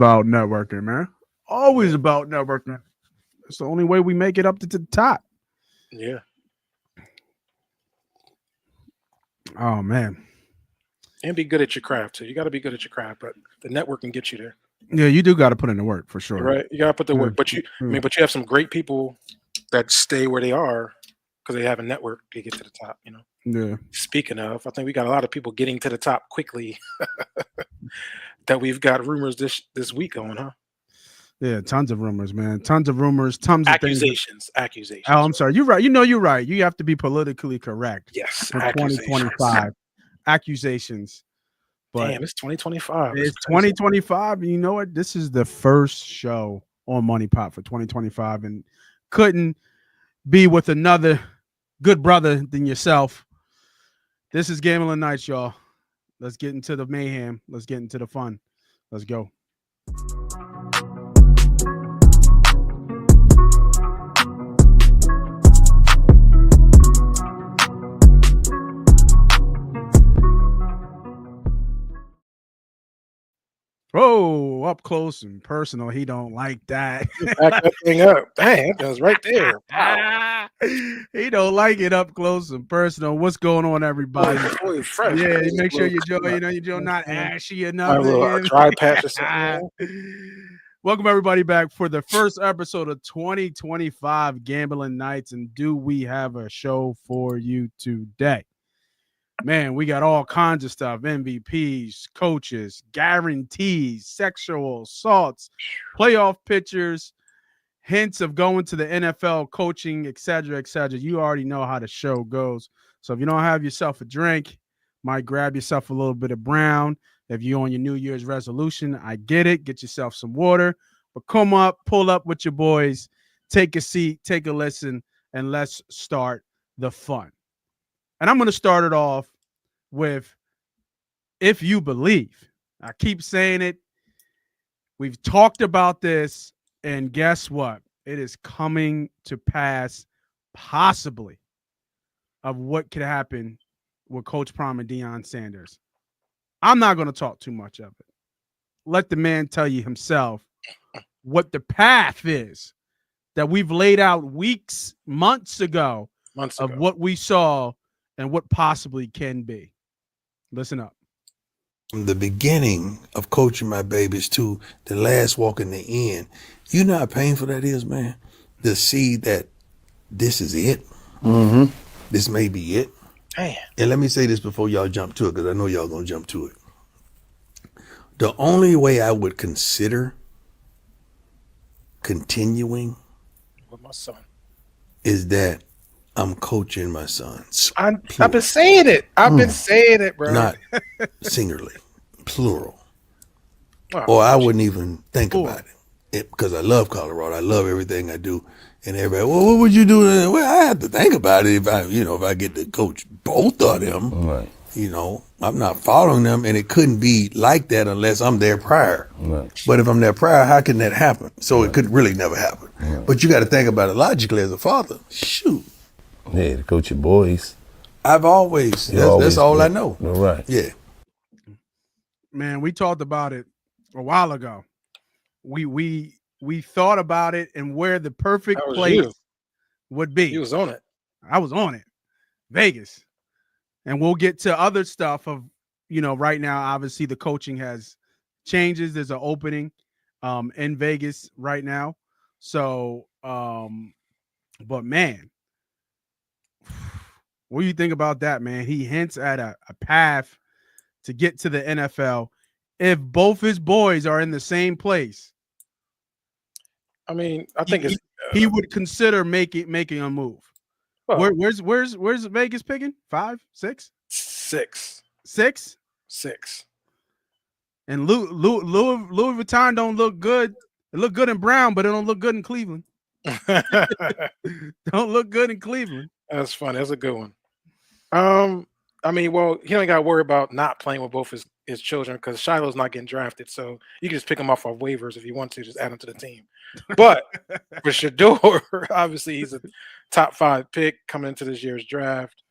About networking, man. Always about networking. It's the only way we make it up to the top. Yeah. Oh man. And be good at your craft too. You got to be good at your craft, but the networking gets you there. Yeah, you do got to put in the work for You're sure. right. You got to put the Yeah, work. But yeah. but you have some great people that stay where they are because they have a network to get to the top. Yeah. Speaking of, I think we got a lot of people getting to the top quickly that we've got rumors this week on, huh? Yeah, tons of rumors, man. Tons of rumors, tons of things. Accusations. Oh, Accusations. I'm sorry. You're right. You're right. You have to be politically correct Yes, for accusations. 2025 accusations. But Damn, it's 2025. It's it's crazy. 2025. And you know what? This is the first show on Money Pot for 2025 and couldn't be with another good brother than yourself. This is Gambling Nights, y'all. Let's get into the mayhem. Let's get into the fun. Let's go. Oh, up close and personal. He don't like that. Back that thing up. Dang, that was right there. Wow. He don't like it up close and personal. What's going on, everybody? Fully fresh. Yeah, Just a make sure little you Joe, cleanup, you're not ashy or a little nothing. dry patch or something. Welcome everybody back for the first episode of 2025 Gambling Nights. And do we have a show for you today? Man, we got all kinds of stuff: MVPs, coaches, guarantees, sexual assaults, playoff pitchers, hints of going to the NFL, coaching, etc., etc. You already know how the show goes. So if you don't have yourself a drink, might grab yourself a little bit of brown. If you're on your New Year's resolution, I get it. Get yourself some water. But come up, pull up with your boys, take a seat, take a listen, and let's start the fun. And I'm going to start it off with if you believe. I keep saying it. We've talked about this, and guess what? It is coming to pass, possibly, of what could happen with Coach Prime and Deion Sanders. I'm not going to talk too much of it. Let the man tell you himself what the path is that we've laid out months ago of what we saw and what possibly can be. Listen up. From the beginning of coaching my babies to the last walk in the end, you know how painful that is, man? To see that this is it. Mm-hmm. This may be it. Damn. And let me say this before y'all jump to it, because I know y'all going to jump to it. The only way I would consider continuing with my son is that I'm coaching my sons. I've been saying it. I've been saying it, bro. Not singularly, plural. Or I wouldn't even think about it because I love Colorado. I love everything I do. And everybody, well, what would you do? Well, I have to think about it if I get to coach both of them. Right. I'm not following them, and it couldn't be like that unless I'm there prior. Right. But if I'm there prior, how can that happen? So it could really never happen. Right. But you got to think about it logically as a father. Shoot. Yeah, to coach your boys. I've always, that's all I know. Right. Yeah. Man, we talked about it a while ago. We thought about it and where the perfect place would be. He was on it. I was on it. Vegas. And we'll get to other stuff of, right now, obviously the coaching has changes. There's an opening in Vegas right now. So, but man, what do you think about that, man? He hints at a path to get to the NFL if both his boys are in the same place. I mean, I think he would consider making a move. Well, where's Vegas picking? 5, 6? 6. 6? 6. And Louis Vuitton don't look good. It look good in Brown, but it don't look good in Cleveland. Don't look good in Cleveland. That's funny. That's a good one. I mean, well, he only got to worry about not playing with both his children because Shiloh's not getting drafted. So you can just pick him off waivers if you want to, just add him to the team. But for Shedeur, obviously he's a top 5 pick coming into this year's draft.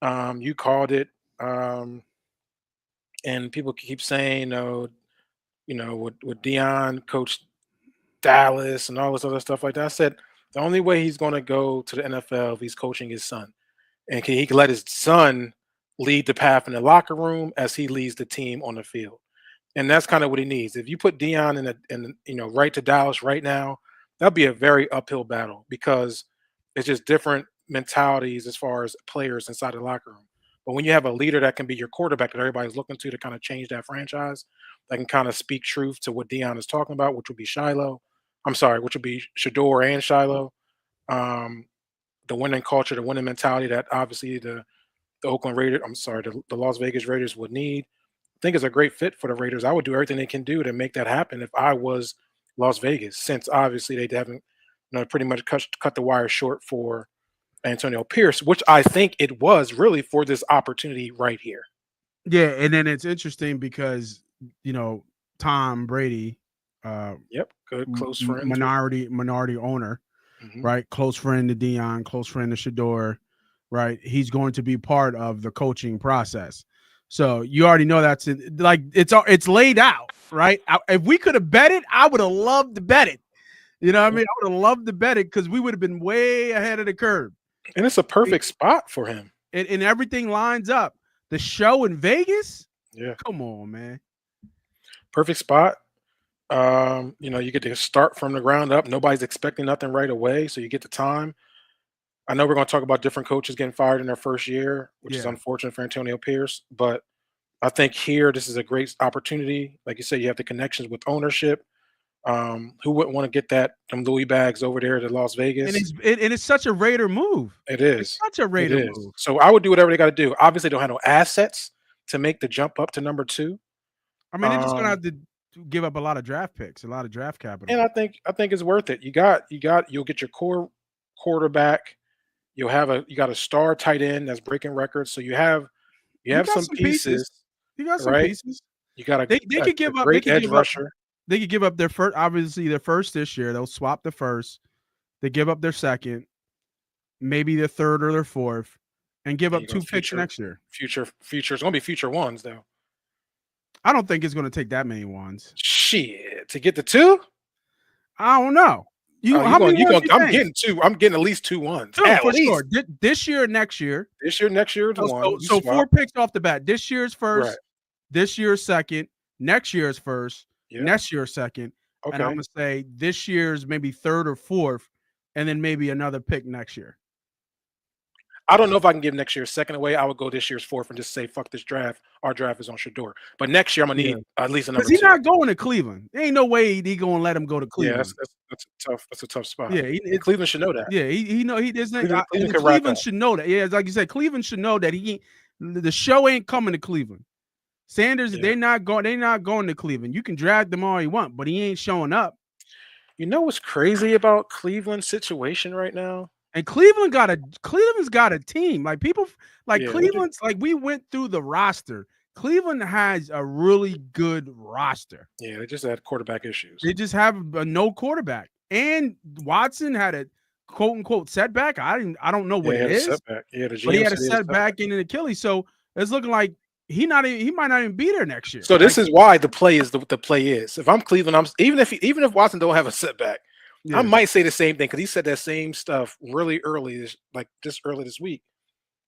You called it. And people keep saying, with Deion coached Dallas and all this other stuff like that. I said the only way he's going to go to the NFL if he's coaching his son, and he can let his son lead the path in the locker room as he leads the team on the field. And that's kind of what he needs. If you put Deion right to Dallas right now, that'll be a very uphill battle because it's just different mentalities as far as players inside the locker room. But when you have a leader that can be your quarterback that everybody's looking to kind of change that franchise, that can kind of speak truth to what Deion is talking about, which would be which would be Shador and Shiloh. The winning culture, the winning mentality that obviously the Oakland Raiders, the Las Vegas Raiders would need. I think it's a great fit for the Raiders. I would do everything they can do to make that happen if I was Las Vegas, since obviously they haven't, pretty much cut the wire short for Antonio Pierce, which I think it was really for this opportunity right here. Yeah, and then it's interesting because Tom Brady, good close friend, minority owner, right? Close friend to Deion, close friend to Shador, right? He's going to be part of the coaching process. So you already know it's laid out, right? If we could have bet it, I would have loved to bet it. You know what I mean? I would have loved to bet it because we would have been way ahead of the curve. And it's a perfect spot for him. And everything lines up. The show in Vegas? Yeah. Come on, man. Perfect spot. You get to start from the ground up. Nobody's expecting nothing right away, so you get the time. I know we're going to talk about different coaches getting fired in their first year, which is unfortunate for Antonio Pierce. But I think here, this is a great opportunity. Like you said, you have the connections with ownership. Who wouldn't want to get them Louis bags over there to Las Vegas? And it's such a Raider move. It is. It's such a Raider move. So I would do whatever they got to do. Obviously, they don't have no assets to make the jump up to number 2. I mean, they're just going to have to give up a lot of draft picks, a lot of draft capital. And I think it's worth it. You'll get your core quarterback. You got a star tight end that's breaking records. So you have some pieces. You got some pieces. You got they could give up great edge rusher. They could give up their first this year. They'll swap the first. They give up their second, maybe their third or their fourth, and give up 2 picks next year. Future. It's going to be future ones, though. I don't think it's going to take that many ones. Shit, to get the 2? I don't know. I'm getting 2. I'm getting at least 2 ones. For sure. This year, next year. This year, next year is one. So 4 picks off the bat. This year's first. Right. This year's second. Next year's first. Yeah. Next year's second. Okay. And I'm going to say this year's maybe third or fourth, and then maybe another pick next year. I don't know if I can give next year's second away. I would go this year's fourth and just say, fuck this draft. Our draft is on Shador. But next year, I'm going to need at least a number 2. Because he's not going to Cleveland. There ain't no way he's going to let him go to Cleveland. Yeah, that's a tough spot. Yeah, Cleveland should know that. Yeah, Cleveland should know that. Yeah, like you said, Cleveland should know that the show ain't coming to Cleveland. Sanders, they're not going to Cleveland. You can drag them all you want, but he ain't showing up. You know what's crazy about Cleveland's situation right now? And Cleveland's got a team. Like people Cleveland's like we went through the roster. Cleveland has a really good roster. Yeah, they just had quarterback issues. They just have no quarterback. And Watson had a quote unquote setback. I don't know what it is. Setback. Yeah, but he had a setback in an Achilles. So it's looking like he might not even be there next year. So this is why the play is the play is. If I'm Cleveland, even if Watson don't have a setback, I might say the same thing because he said that same stuff really early, early this week,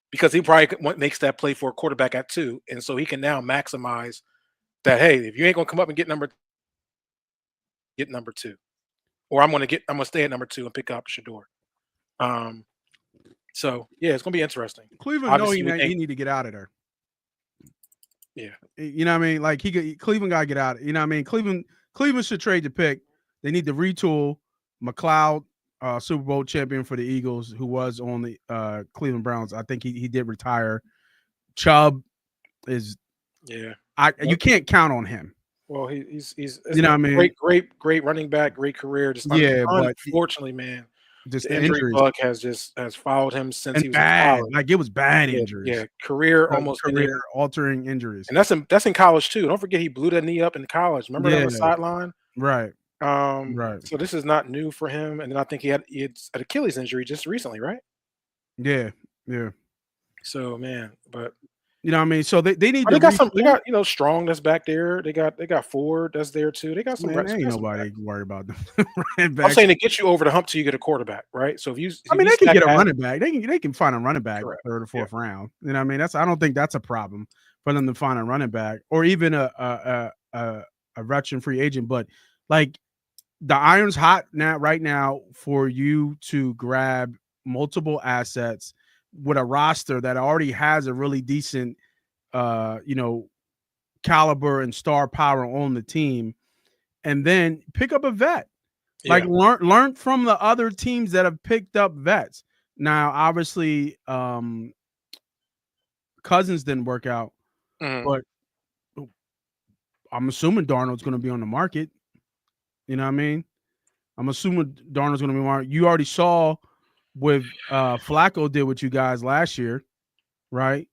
because he probably makes that play for a quarterback at 2, and so he can now maximize that. Hey, if you ain't gonna come up and get number 2, or I'm gonna stay at number 2 and pick up Shador. So yeah, it's gonna be interesting. Cleveland know he need to get out of there. Yeah, you know what I mean. Like Cleveland got to get out. You know what I mean. Cleveland should trade the pick. They need to retool. McLeod, Super Bowl champion for the Eagles, who was on the Cleveland Browns. I think he did retire. Chubb is you can't count on him. Well, he's you know what I mean. Great running back, great career. Just but unfortunately, man, just the injury bug has followed him since he was in college. Like it was bad injuries. Yeah, career altering injuries. And that's in college too. Don't forget he blew that knee up in college. Remember that on the sideline? Right. Right. So this is not new for him. And then I think he had an Achilles injury just recently, right? Yeah. So man, but You know what I mean? So they need They to got some. They got Strong that's back there. They got Ford that's there too. They got some. Man, ain't nobody worried about them. I'm saying to get you over the hump till you get a quarterback, right? So if you, I mean, they can get a running back. They can find a running back third or fourth round. You know what I mean? I don't think that's a problem for them to find a running back or even a veteran free agent. But like the iron's hot right now for you to grab multiple assets with a roster that already has a really decent caliber and star power on the team, and then pick up a vet. Like learn from the other teams that have picked up vets. Now, obviously, Cousins didn't work out, but I'm assuming Darnold's going to be on the market. You know what I mean? I'm assuming Darnold's going to be on the market. You already saw with Flacco did with you guys last year, right?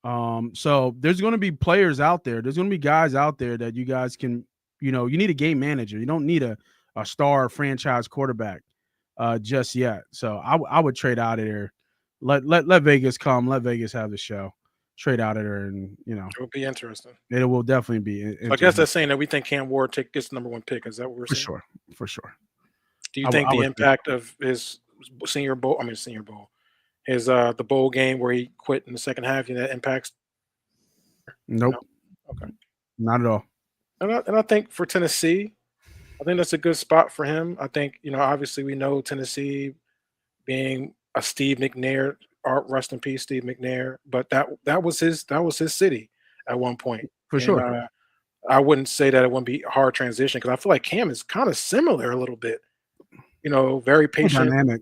So there's going to be players out there. There's going to be guys out there that you guys can, you need a game manager. You don't need a star franchise quarterback just yet. So I would trade out of there. Let Vegas come. Let Vegas have the show. Trade out of there, and it will be interesting. It will definitely be. So I guess that's saying that we think Cam Ward gets the number 1 pick. Is that what we're saying? For sure. Do you think the impact of his Senior Bowl, his the bowl game where he quit in the second half, that impacts? Nope. No? Okay. Not at all. And I think for Tennessee, I think that's a good spot for him. I think, obviously we know Tennessee being a Steve McNair, rest in peace, Steve McNair, but that was his city at one point. For sure. I wouldn't say that it wouldn't be a hard transition because I feel like Cam is kind of similar a little bit. Very patient. Dynamic.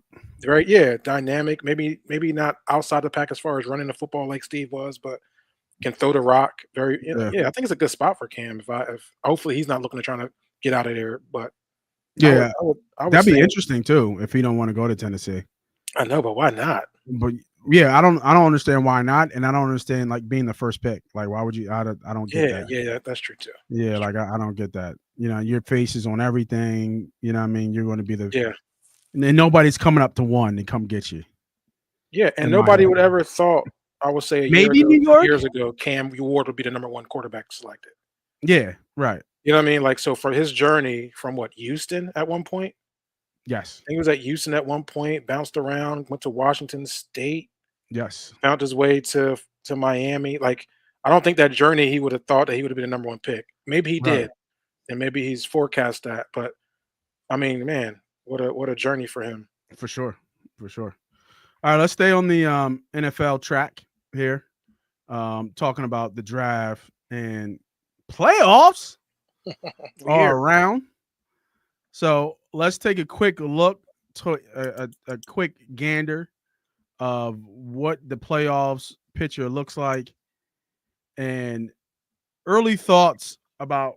Dynamic. Maybe not outside the pack as far as running the football like Steve was, but can throw the rock. I think it's a good spot for Cam. If hopefully he's not looking to try to get out of there, but I would that'd be interesting too if he don't want to go to Tennessee. I know, but why not? But yeah, I don't understand why not, and I don't understand like being the first pick. Like, why would you? I don't get that. Yeah, that's true too. Yeah, like I don't get that. Your face is on everything. You know what I mean? You're going to be and nobody's coming up to one and come get you. Yeah, and nobody would ever thought. I would say New York years ago, Cam Ward would be the number 1 quarterback selected. Yeah, right. You know what I mean? Like, so for his journey from Houston at one point. Yes. I think he was at Houston at one point, bounced around, went to Washington State. Yes. Found his way to Miami. Like, I don't think that journey he would have thought that he would have been the number 1 pick. Maybe he did, and maybe he's forecast that. But I mean, man, what a journey for him. For sure. All right, let's stay on the NFL track here. Talking about the draft and playoffs all around. So let's take a quick look to a quick gander of what the playoffs picture looks like and early thoughts about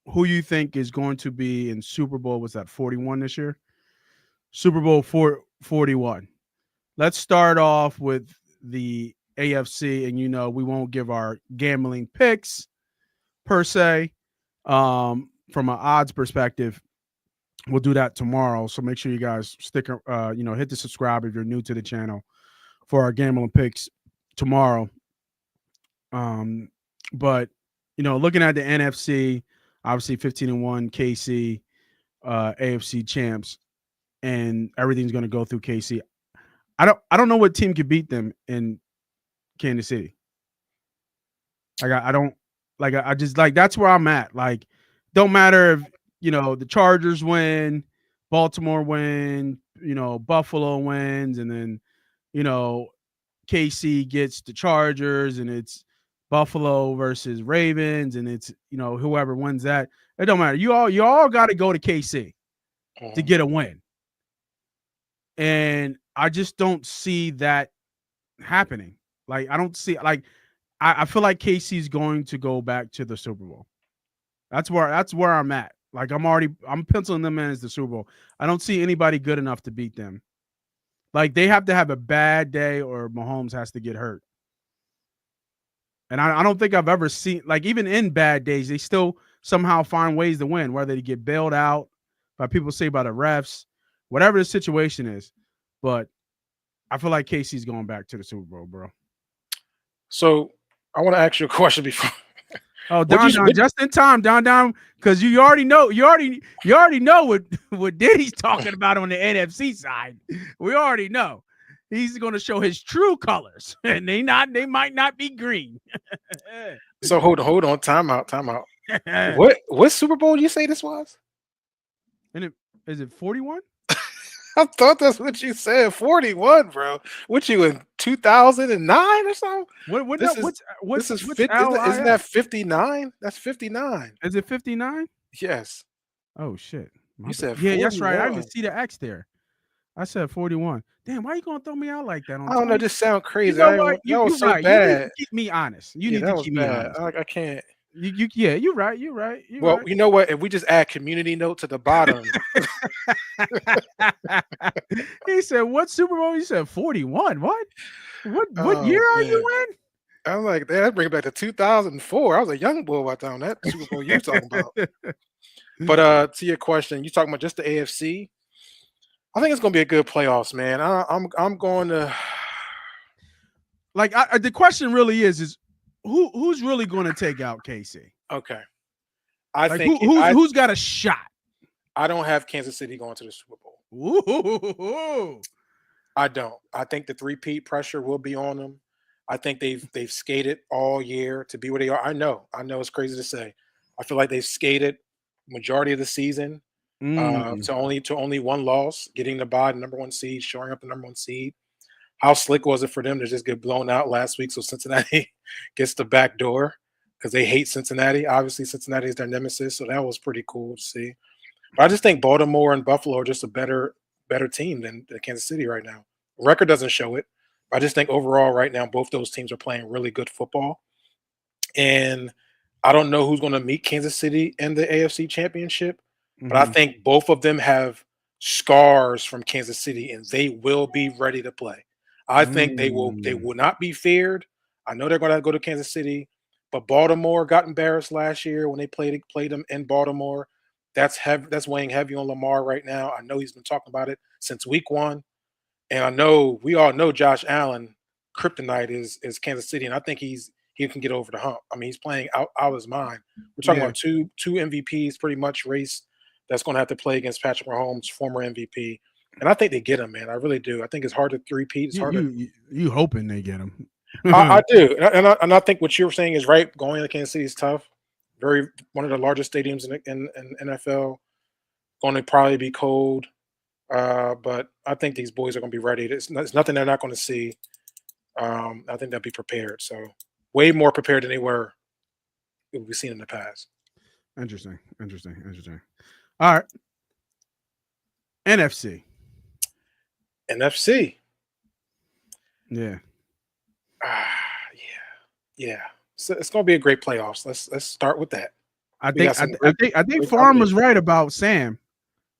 who you think is going to be in Super Bowl. Was that 41 this year? Super Bowl 41. Let's start off with the AFC, and we won't give our gambling picks per se. From an odds perspective, we'll do that tomorrow. So make sure you guys hit the subscribe if you're new to the channel for our gambling picks tomorrow. But looking at the NFC, obviously 15-1 KC, AFC champs, and everything's going to go through KC. I don't know what team could beat them in Kansas City. Like I just that's where I'm at. Like, don't matter if the Chargers win, Baltimore win, Buffalo wins, and then KC gets the Chargers, and it's Buffalo versus Ravens, and it's whoever wins that. It don't matter. You all got to go to KC to get a win, and I just don't see that happening. Like, I don't see I feel like KC's going to go back to the Super Bowl. That's where I'm at. Like, I'm penciling them in as the Super Bowl. I don't see anybody good enough to beat them. Like, they have to have a bad day or Mahomes has to get hurt. And I don't think I've ever seen, like, even in bad days, they still somehow find ways to win, whether they get bailed out by people say by the refs, whatever the situation is. But I feel like KC's going back to the Super Bowl, bro. So I want to ask you a question before. Oh, Don, just in time, Don, because you already know what Diddy's talking about on the NFC side. We already know he's going to show his true colors, and they might not be green. So hold on, time out. What Super Bowl you say this was? And is it 41? I thought that's what you said. 41, bro. What you in 2009 or something? Isn't that 59? That's 59. Is it 59? Yes. Oh shit. You said 41. Yeah, that's right. I didn't see the X there. I said 41. Damn, why are you gonna throw me out like that? I don't know. This sound crazy. You know what? That was so right. bad. You need to keep me honest. You need to keep me honest. I can't. You're right. You're right. Well, you know what? If we just add community note to the bottom. He said, "What Super Bowl?" You said 41. What year are you in? I'm like, that brings back to 2004. I was a young boy by the time that Super Bowl you're talking about. But to your question, you talking about just the AFC? I think it's going to be a good playoffs, man. I'm going to the question really is who's really going to take out KC? Okay, I think who's got a shot? I don't have Kansas City going to the Super Bowl. Ooh. I don't. I think the three-peat pressure will be on them. I think they've skated all year to be where they are. I know it's crazy to say. I feel like they've skated majority of the season to only one loss, getting the bye, number one seed, showing up the number one seed. How slick was it for them to just get blown out last week? So Cincinnati gets the back door because they hate Cincinnati. Obviously, Cincinnati is their nemesis, so that was pretty cool to see. But I just think Baltimore and Buffalo are just a better team than Kansas City right now. The record doesn't show it. I just think overall right now, both those teams are playing really good football. And I don't know who's going to meet Kansas City in the AFC Championship, but I think both of them have scars from Kansas City, and they will be ready to play. I think they will not be feared. I know they're going to go to Kansas City, but Baltimore got embarrassed last year when they played them in Baltimore. That's weighing heavy on Lamar right now. I know he's been talking about it since week one. And I know we all know Josh Allen, kryptonite is Kansas City, and I think he can get over the hump. I mean, he's playing out of his mind. We're talking about two MVPs pretty much race that's going to have to play against Patrick Mahomes, former MVP. And I think they get him, man. I really do. I think it's hard to three-peat. It's hard you hoping they get him. I do. And I think what you're saying is right. Going to Kansas City is tough. One of the largest stadiums in NFL. Going to probably be cold. But I think these boys are going to be ready. It's nothing they're not going to see. I think they'll be prepared. So way more prepared than they were we've seen in the past. Interesting. All right. NFC. Yeah. Yeah. So it's going to be a great playoffs. Let's start with that. I think Farm was right about Sam.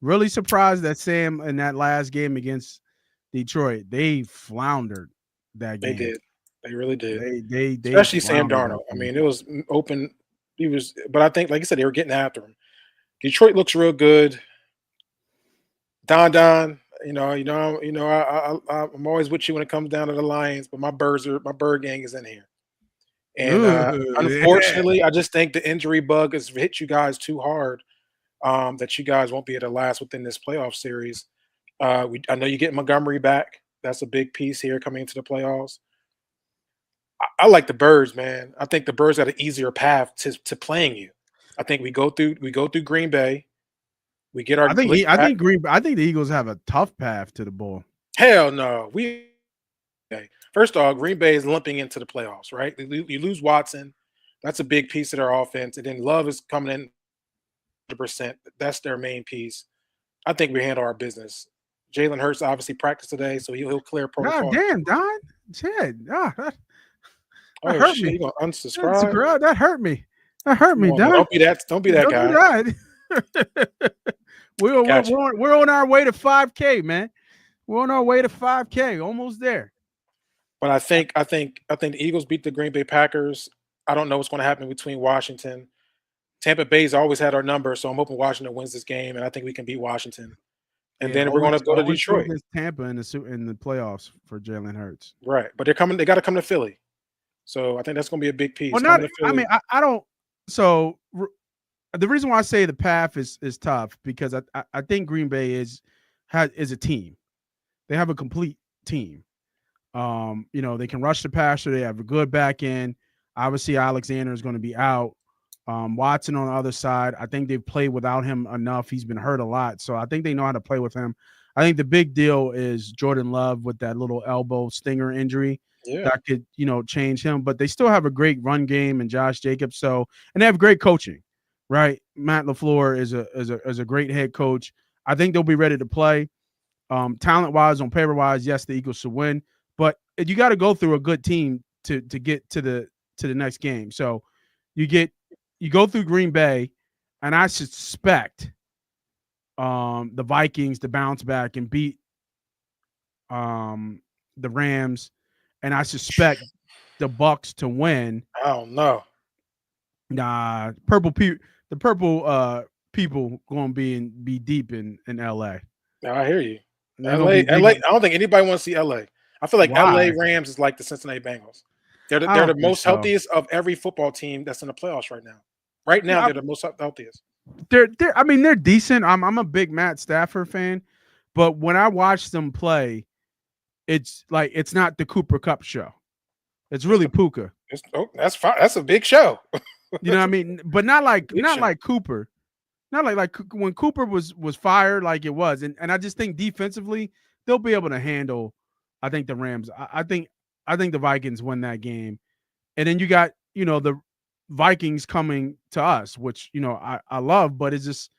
Really surprised that Sam in that last game against Detroit, they floundered that game. They did. They really did. They especially Sam Darnold. I mean, it was open. But I think, like I said, they were getting after him. Detroit looks real good. Don, I'm always with you when it comes down to the Lions, but my bird gang is in here. And unfortunately, I just think the injury bug has hit you guys too hard. That you guys won't be able to last within this playoff series. I know you get Montgomery back. That's a big piece here coming into the playoffs. I like the Birds, man. I think the Birds got an easier path to playing you. I think we go through Green Bay. We get our. I think the Eagles have a tough path to the bowl. Hell no. First off, Green Bay is limping into the playoffs, right? You lose Watson. That's a big piece of their offense. And then Love is coming in 100%. That's their main piece. I think we handle our business. Jalen Hurts obviously practiced today, so he'll clear protocol. God damn, Don. Shit. That hurt me. You gonna unsubscribe? That hurt me. Don. Don't be that guy. We're on our way to 5K, man. We're on our way to 5K, almost there. But I think the Eagles beat the Green Bay Packers. I don't know what's going to happen between Washington. Tampa Bay's always had our number, so I'm hoping Washington wins this game, and I think we can beat Washington. And then we're going to go to Detroit. Tampa in the playoffs for Jalen Hurts. Right, but they're coming. They got to come to Philly. So I think that's going to be a big piece. Well, I don't. So the reason why I say the path is tough because I think Green Bay is a team. They have a complete team. They can rush the passer. They have a good back end. Obviously, Alexander is going to be out. Watson on the other side. I think they've played without him enough. He's been hurt a lot, so I think they know how to play with him. I think the big deal is Jordan Love with that little elbow stinger injury that could, change him. But they still have a great run game and Josh Jacobs. And they have great coaching, right? Matt LaFleur is a great head coach. I think they'll be ready to play. Talent wise, on paper wise, yes, the Eagles should win, but you got to go through a good team to get to the next game. So you go through Green Bay, and I suspect the Vikings to bounce back and beat the Rams, and I suspect the Bucks to win. I don't know. Nah, the purple people going to be deep in LA. I hear you. LA. I don't think anybody wants to see LA. I feel like LA Rams is like the Cincinnati Bengals. They're the most healthiest of every football team that's in the playoffs right now. Right now, they're the most healthiest. They're decent. I'm a big Matt Stafford fan, but when I watch them play, it's not the Cooper Kupp show. It's really Puka. That's fine. That's a big show. You know what I mean? But not like Cooper. Not like when Cooper was fired like it was. And I just think defensively, they'll be able to handle, I think, the Rams. I think the Vikings win that game. And then you got, the Vikings coming to us, which, I love, but it's just,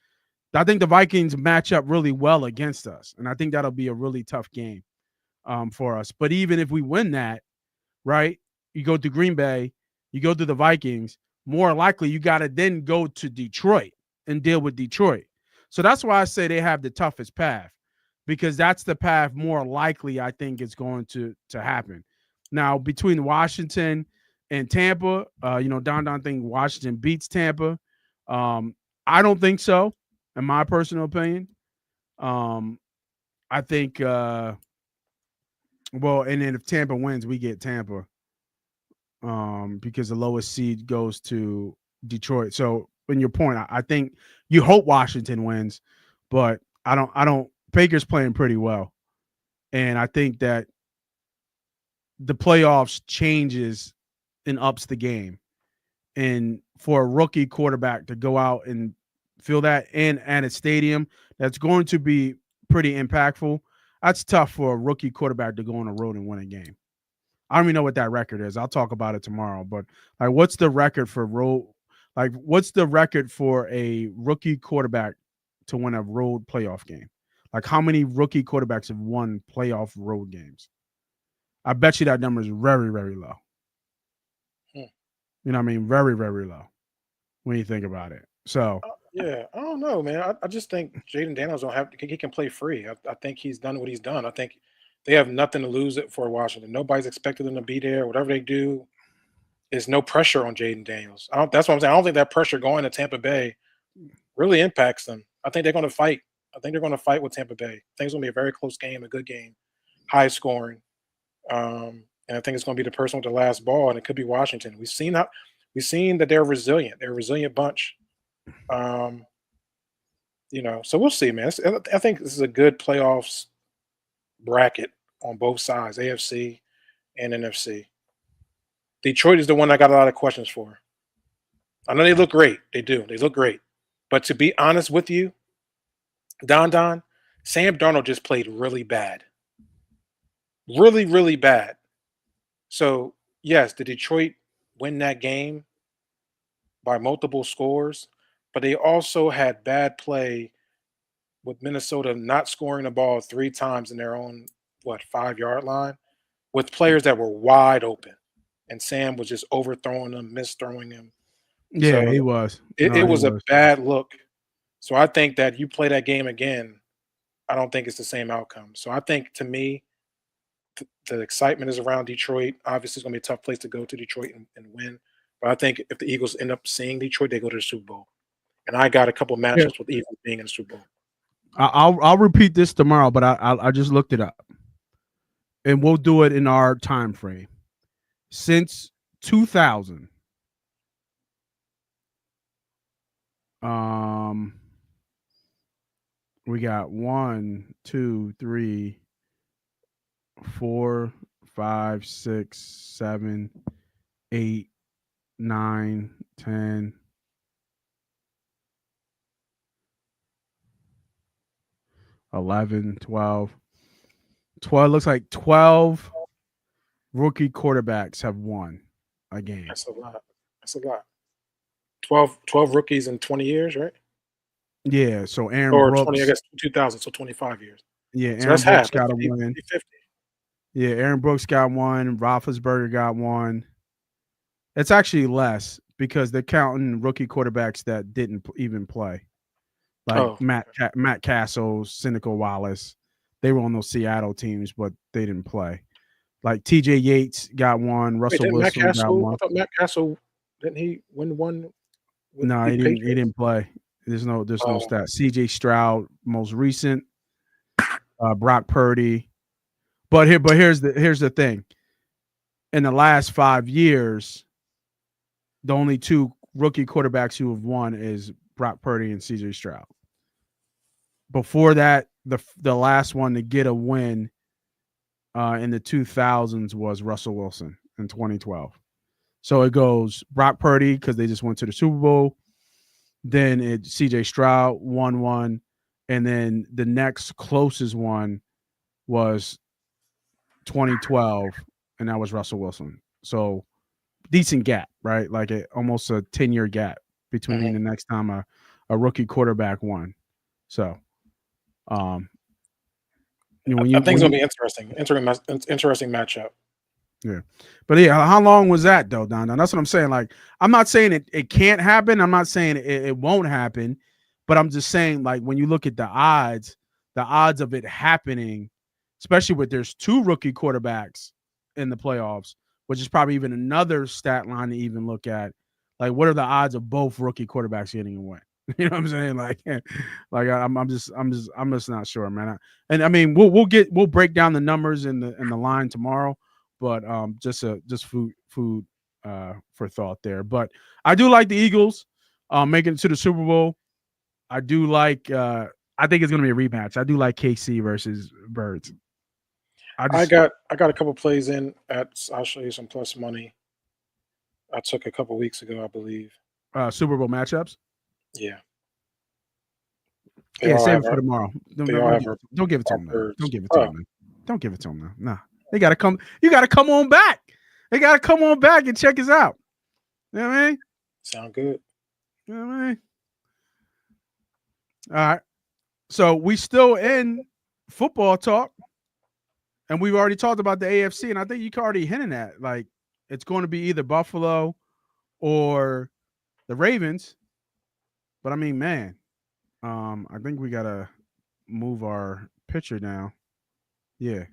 I think the Vikings match up really well against us. And I think that'll be a really tough game for us. But even if we win that, right, you go to Green Bay, you go to the Vikings, more likely you got to then go to Detroit and deal with Detroit. So that's why I say they have the toughest path, because that's the path more likely I think is going to happen. Now, between Washington and Tampa, Don think Washington beats Tampa. I don't think so, in my personal opinion. I think, and then if Tampa wins, we get Tampa because the lowest seed goes to Detroit. So, in your point, I think you hope Washington wins, but I don't. Baker's playing pretty well, and I think that the playoffs changes and ups the game. And for a rookie quarterback to go out and feel that in at a stadium that's going to be pretty impactful, that's tough for a rookie quarterback to go on the road and win a game. I don't even know what that record is. I'll talk about it tomorrow. But what's the record for road? What's the record for a rookie quarterback to win a road playoff game? How many rookie quarterbacks have won playoff road games? I bet you that number is very, very low. You know what I mean? Very, very low when you think about it. So I don't know, man. I just think Jaden Daniels he can play free. I think he's done what he's done. I think they have nothing to lose it for Washington. Nobody's expected them to be there. Whatever they do, there's no pressure on Jaden Daniels. That's what I'm saying. I don't think that pressure going to Tampa Bay really impacts them. I think they're going to fight. I think they're going to fight with Tampa Bay. I think it's going to be a very close game, a good game, high scoring. And I think it's going to be the person with the last ball, and it could be Washington. We've seen that they're resilient. They're a resilient bunch. So we'll see, man. I think this is a good playoffs bracket on both sides, AFC and NFC. Detroit is the one I got a lot of questions for. I know they look great. They do. They look great. But to be honest with you, Don, Sam Darnold just played really bad. Really, really bad. So, yes, did Detroit win that game by multiple scores? But they also had bad play with Minnesota not scoring the ball 3 times in their own, 5-yard line with players that were wide open. And Sam was just overthrowing them, misthrowing them. Yeah, so he was. It was a bad look. So I think that you play that game again, I don't think it's the same outcome. So I think, to me, the excitement is around Detroit. Obviously, it's going to be a tough place to go to Detroit and win. But I think if the Eagles end up seeing Detroit, they go to the Super Bowl. And I got a couple matchups with the Eagles being in the Super Bowl. I'll repeat this tomorrow, but I just looked it up. And we'll do it in our time frame. Since 2000. We got 1, 2, 3, 4, 5, 6, 7, 8, 9, 10, 11, 12. 12 looks like 12 rookie quarterbacks have won a game. That's a lot. That's a lot. 12 rookies in 20 years, right? Yeah, so Aaron Or Brooks. 20, I guess 2000, so 25 years. Yeah, So Aaron that's Brooks half. got That's a 50, win. 50. Yeah, Aaron Brooks got one. Roethlisberger got one. It's actually less because they're counting rookie quarterbacks that didn't even play, like Oh, Matt Castle, Cynical Wallace. They were on those Seattle teams, but they didn't play. Like T.J. Yates got one. wait, Russell didn't Matt Wilson got Castle? one. I thought Matt Castle, didn't he win one with No, the he Patriots? didn't play. There's no Oh. stat. C.J. Stroud, most recent. Brock Purdy. But here's the thing. In the last 5 years, the only two rookie quarterbacks who have won is Brock Purdy and C.J. Stroud. Before that, the last one to get a win in the 2000s was Russell Wilson in 2012. So it goes Brock Purdy because they just went to the Super Bowl. Then it's C.J. Stroud won one, and then the next closest one was 2012, and that was Russell Wilson. So decent gap, right? Like almost a 10-year gap between the next time a rookie quarterback won. So, I think it's gonna be interesting. Interesting matchup. Yeah, but yeah, how long was that though, Don? That's what I'm saying. Like, I'm not saying it can't happen. I'm not saying it won't happen, but I'm just saying like when you look at the odds of it happening, especially with there's two rookie quarterbacks in the playoffs, which is probably even another stat line to even look at. Like, what are the odds of both rookie quarterbacks getting a win? You know what I'm saying? Like I'm just not sure, man. And I mean, we'll break down the numbers in the line tomorrow, but just food for thought there. But I do like the Eagles making it to the Super Bowl. I do like. I think it's going to be a rematch. I do like KC versus Birds. I got a couple plays in at. I'll show you some plus money. I took a couple weeks ago, I believe. Super Bowl matchups. Yeah. Yeah, save it for tomorrow. Don't give it to them. Birds. Don't give it to them. Man. Don't give it to them. Nah, they gotta come. You gotta come on back. They gotta come on back and check us out. You know what I mean? Sound good. You know what I mean? All right. So we still in football talk, and we've already talked about the AFC, and I think you already hinted at like it's going to be either Buffalo or the Ravens. But I mean, man, I think we gotta move our picture down. Yeah.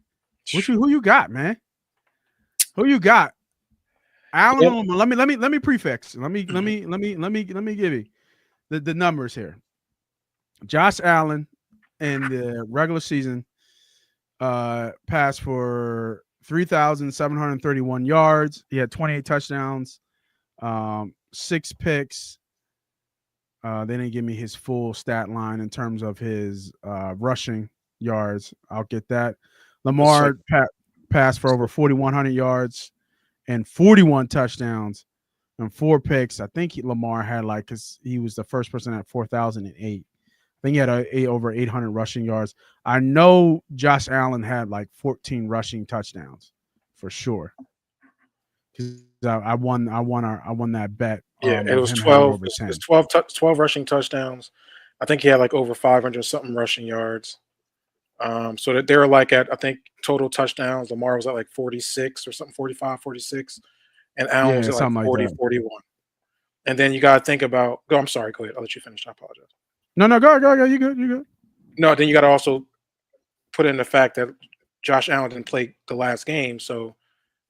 Who you got, man? Who you got? Allen. Yep. Let me prefix. Let me give you the numbers here. Josh Allen in the regular season passed for 3,731 yards. He had 28 touchdowns, 6 picks. They didn't give me his full stat line in terms of his rushing yards. I'll get that. Lamar passed for over 4,100 yards and 41 touchdowns and 4 picks. I think Lamar had because he was the first person at 4,008. I think he had over 800 rushing yards. I know Josh Allen had 14 rushing touchdowns for sure. I won that bet. Yeah, it was 12. It's 12 rushing touchdowns. I think he had over 500 something rushing yards. So that they were at I think total touchdowns. Lamar was at 46 or something, 45, 46, and Allen was at 40, 41. And then you got to think about. I'm sorry. Go ahead. I'll let you finish. I apologize. No, go. You good. No, then you got to also put in the fact that Josh Allen didn't play the last game. So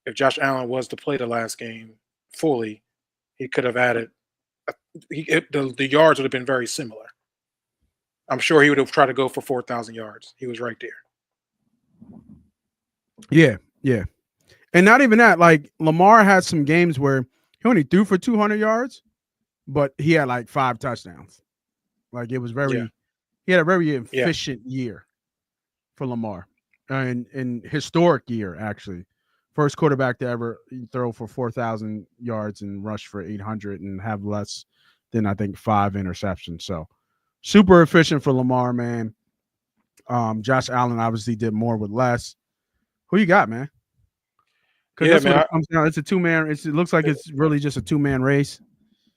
if Josh Allen was to play the last game fully, he could have added. The yards would have been very similar. I'm sure he would have tried to go for 4,000 yards. He was right there. Yeah. And not even that, like Lamar had some games where he only threw for 200 yards, but he had like 5 touchdowns. Like it was he had a very efficient year for Lamar, and historic year actually. First quarterback to ever throw for 4,000 yards and rush for 800 and have less than I think 5 interceptions. So super efficient for Lamar, man. Josh Allen obviously did more with less. Who you got, man? Because that's what it comes down. It's a 2-man. It looks like it's really just a 2-man race.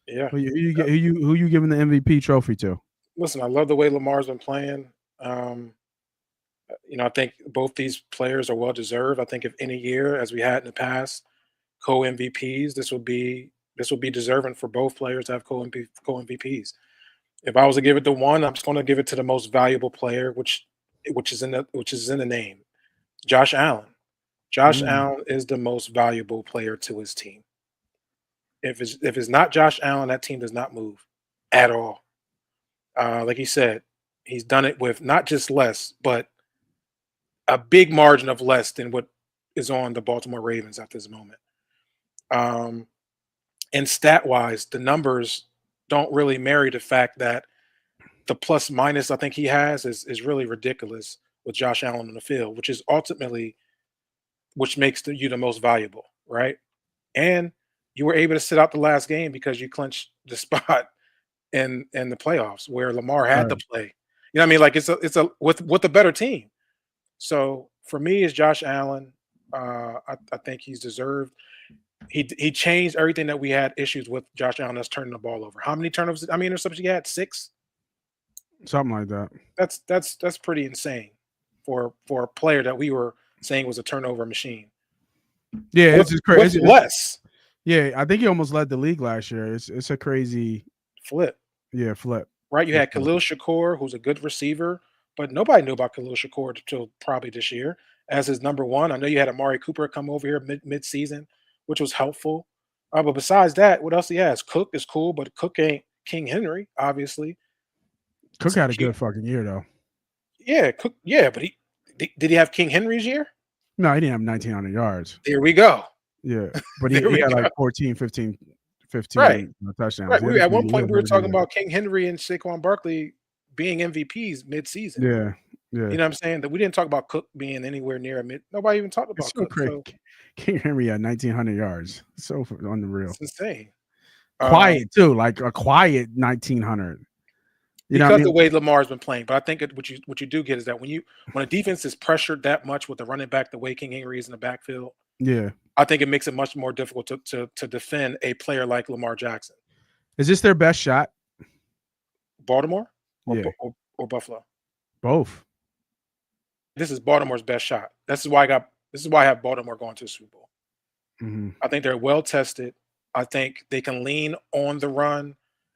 Yeah. Who you giving the MVP trophy to? Listen, I love the way Lamar's been playing. I think both these players are well deserved. I think if any year, as we had in the past, co-MVPs, this would be deserving for both players to have co-MVPs. If I was to give it to one, I'm just going to give it to the most valuable player, which is in the name, Josh Allen. Josh Allen is the most valuable player to his team. If it's not Josh Allen, that team does not move at all. Like he said, he's done it with not just less, but a big margin of less than what is on the Baltimore Ravens at this moment. And stat-wise, the numbers don't really marry the fact that the plus minus I think he has is really ridiculous with Josh Allen on the field, which is ultimately which makes you the most valuable, right? And you were able to sit out the last game because you clinched the spot in the playoffs where Lamar had to play. You know what I mean? Like it's a with a better team. So for me, it's Josh Allen. I think he's deserved. He changed everything that we had issues with Josh Allen. That's turning the ball over. How many turnovers? I mean, interceptions he had 6, something like that. That's pretty insane for a player that we were saying was a turnover machine. Yeah, it's just crazy. Less. Yeah, I think he almost led the league last year. It's a crazy flip. Yeah, flip. Right, you had Khalil Shakur, who's a good receiver, but nobody knew about Khalil Shakur until probably this year as his number one. I know you had Amari Cooper come over here mid-season, which was helpful. But besides that, what else he has? Cook is cool, but Cook ain't King Henry, obviously. Cook had a good fucking year, though. Yeah, Cook. Yeah, but did he have King Henry's year? No, he didn't have 1,900 yards. There we go. Yeah, but he had like 14, 15 touchdowns. Right. At one point, we were talking about King Henry and Saquon Barkley being MVPs mid-season. Yeah. You know what I'm saying? That we didn't talk about Cook being anywhere near a mid. Nobody even talked about Cook. So. King Henry had 1,900 yards. So unreal. It's insane. Quiet too, like a quiet 1,900. Because the way Lamar's been playing, but I think what you do get is that when a defense is pressured that much with the running back, the way King Henry is in the backfield, yeah, I think it makes it much more difficult to defend a player like Lamar Jackson. Is this their best shot? Baltimore or Buffalo? Both. This is Baltimore's best shot. This is why I have Baltimore going to the Super Bowl. Mm-hmm. I think they're well tested. I think they can lean on the run,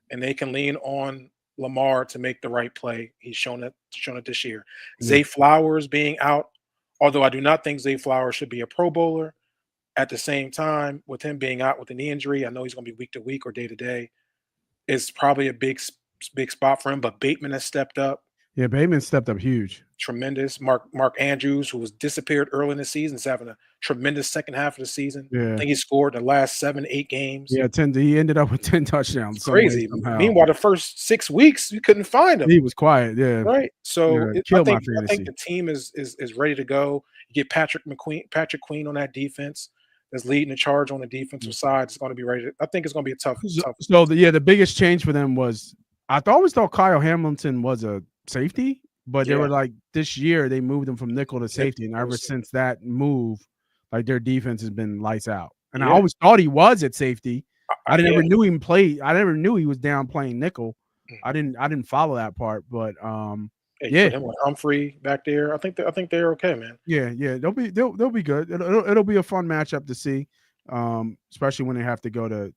and they can lean on Lamar to make the right play. He's shown it this year. Mm-hmm. Zay Flowers being out, although I do not think Zay Flowers should be a Pro Bowler. At the same time, with him being out with a knee injury, I know he's going to be week to week or day to day. It's probably a big spot for him. But Bateman has stepped up. Yeah, Bateman stepped up huge. Tremendous. Mark Andrews, who was disappeared early in the season, is having a tremendous second half of the season. Yeah. I think he scored the last 7-8 games. Yeah, 10. He ended up with 10 touchdowns. Crazy. Meanwhile, the first 6 weeks, you couldn't find him. He was quiet. Yeah. Right. So I think the team is ready to go. You get Patrick Queen on that defense that's leading the charge on the defensive side. It's going to be ready. I think it's going to be a tough. So the biggest change for them was I always thought Kyle Hamilton was a safety, but they were like this year they moved him from nickel to safety, and ever since that move, like their defense has been lights out. And I always thought he was at safety. I never knew him play. I never knew he was down playing nickel. I didn't follow that part, but put him with Humphrey back there. I think they're okay, man. Yeah, they'll be good. It'll be a fun matchup to see, especially when they have to go to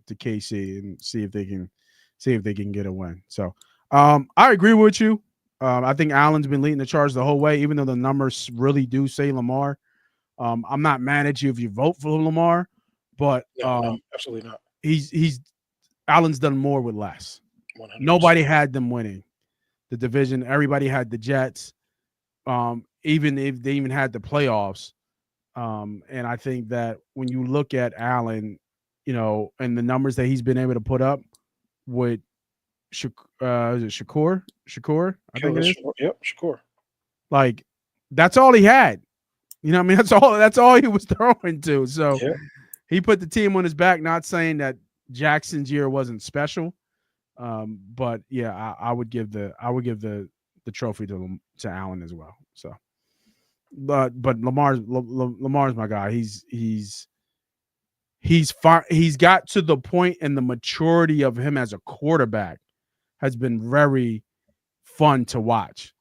KC and see if they can get a win. So I agree with you. I think Allen's been leading the charge the whole way, even though the numbers really do say Lamar. I'm not mad at you if you vote for Lamar, but no, absolutely not. He's Allen's done more with less. 100%. Nobody had them winning the division. Everybody had the Jets. Even if they even had the playoffs, And I think that when you look at Allen, and the numbers that he's been able to put up with is it Shakur? Shakur, I think it is. Yep, Shakur. Like, that's all he had. You know what I mean? That's all he was throwing to. So he put the team on his back, not saying that Jackson's year wasn't special. But yeah, I would give the trophy to Allen as well. So but Lamar's my guy. He's got to the point, and the maturity of him as a quarterback has been very fun to watch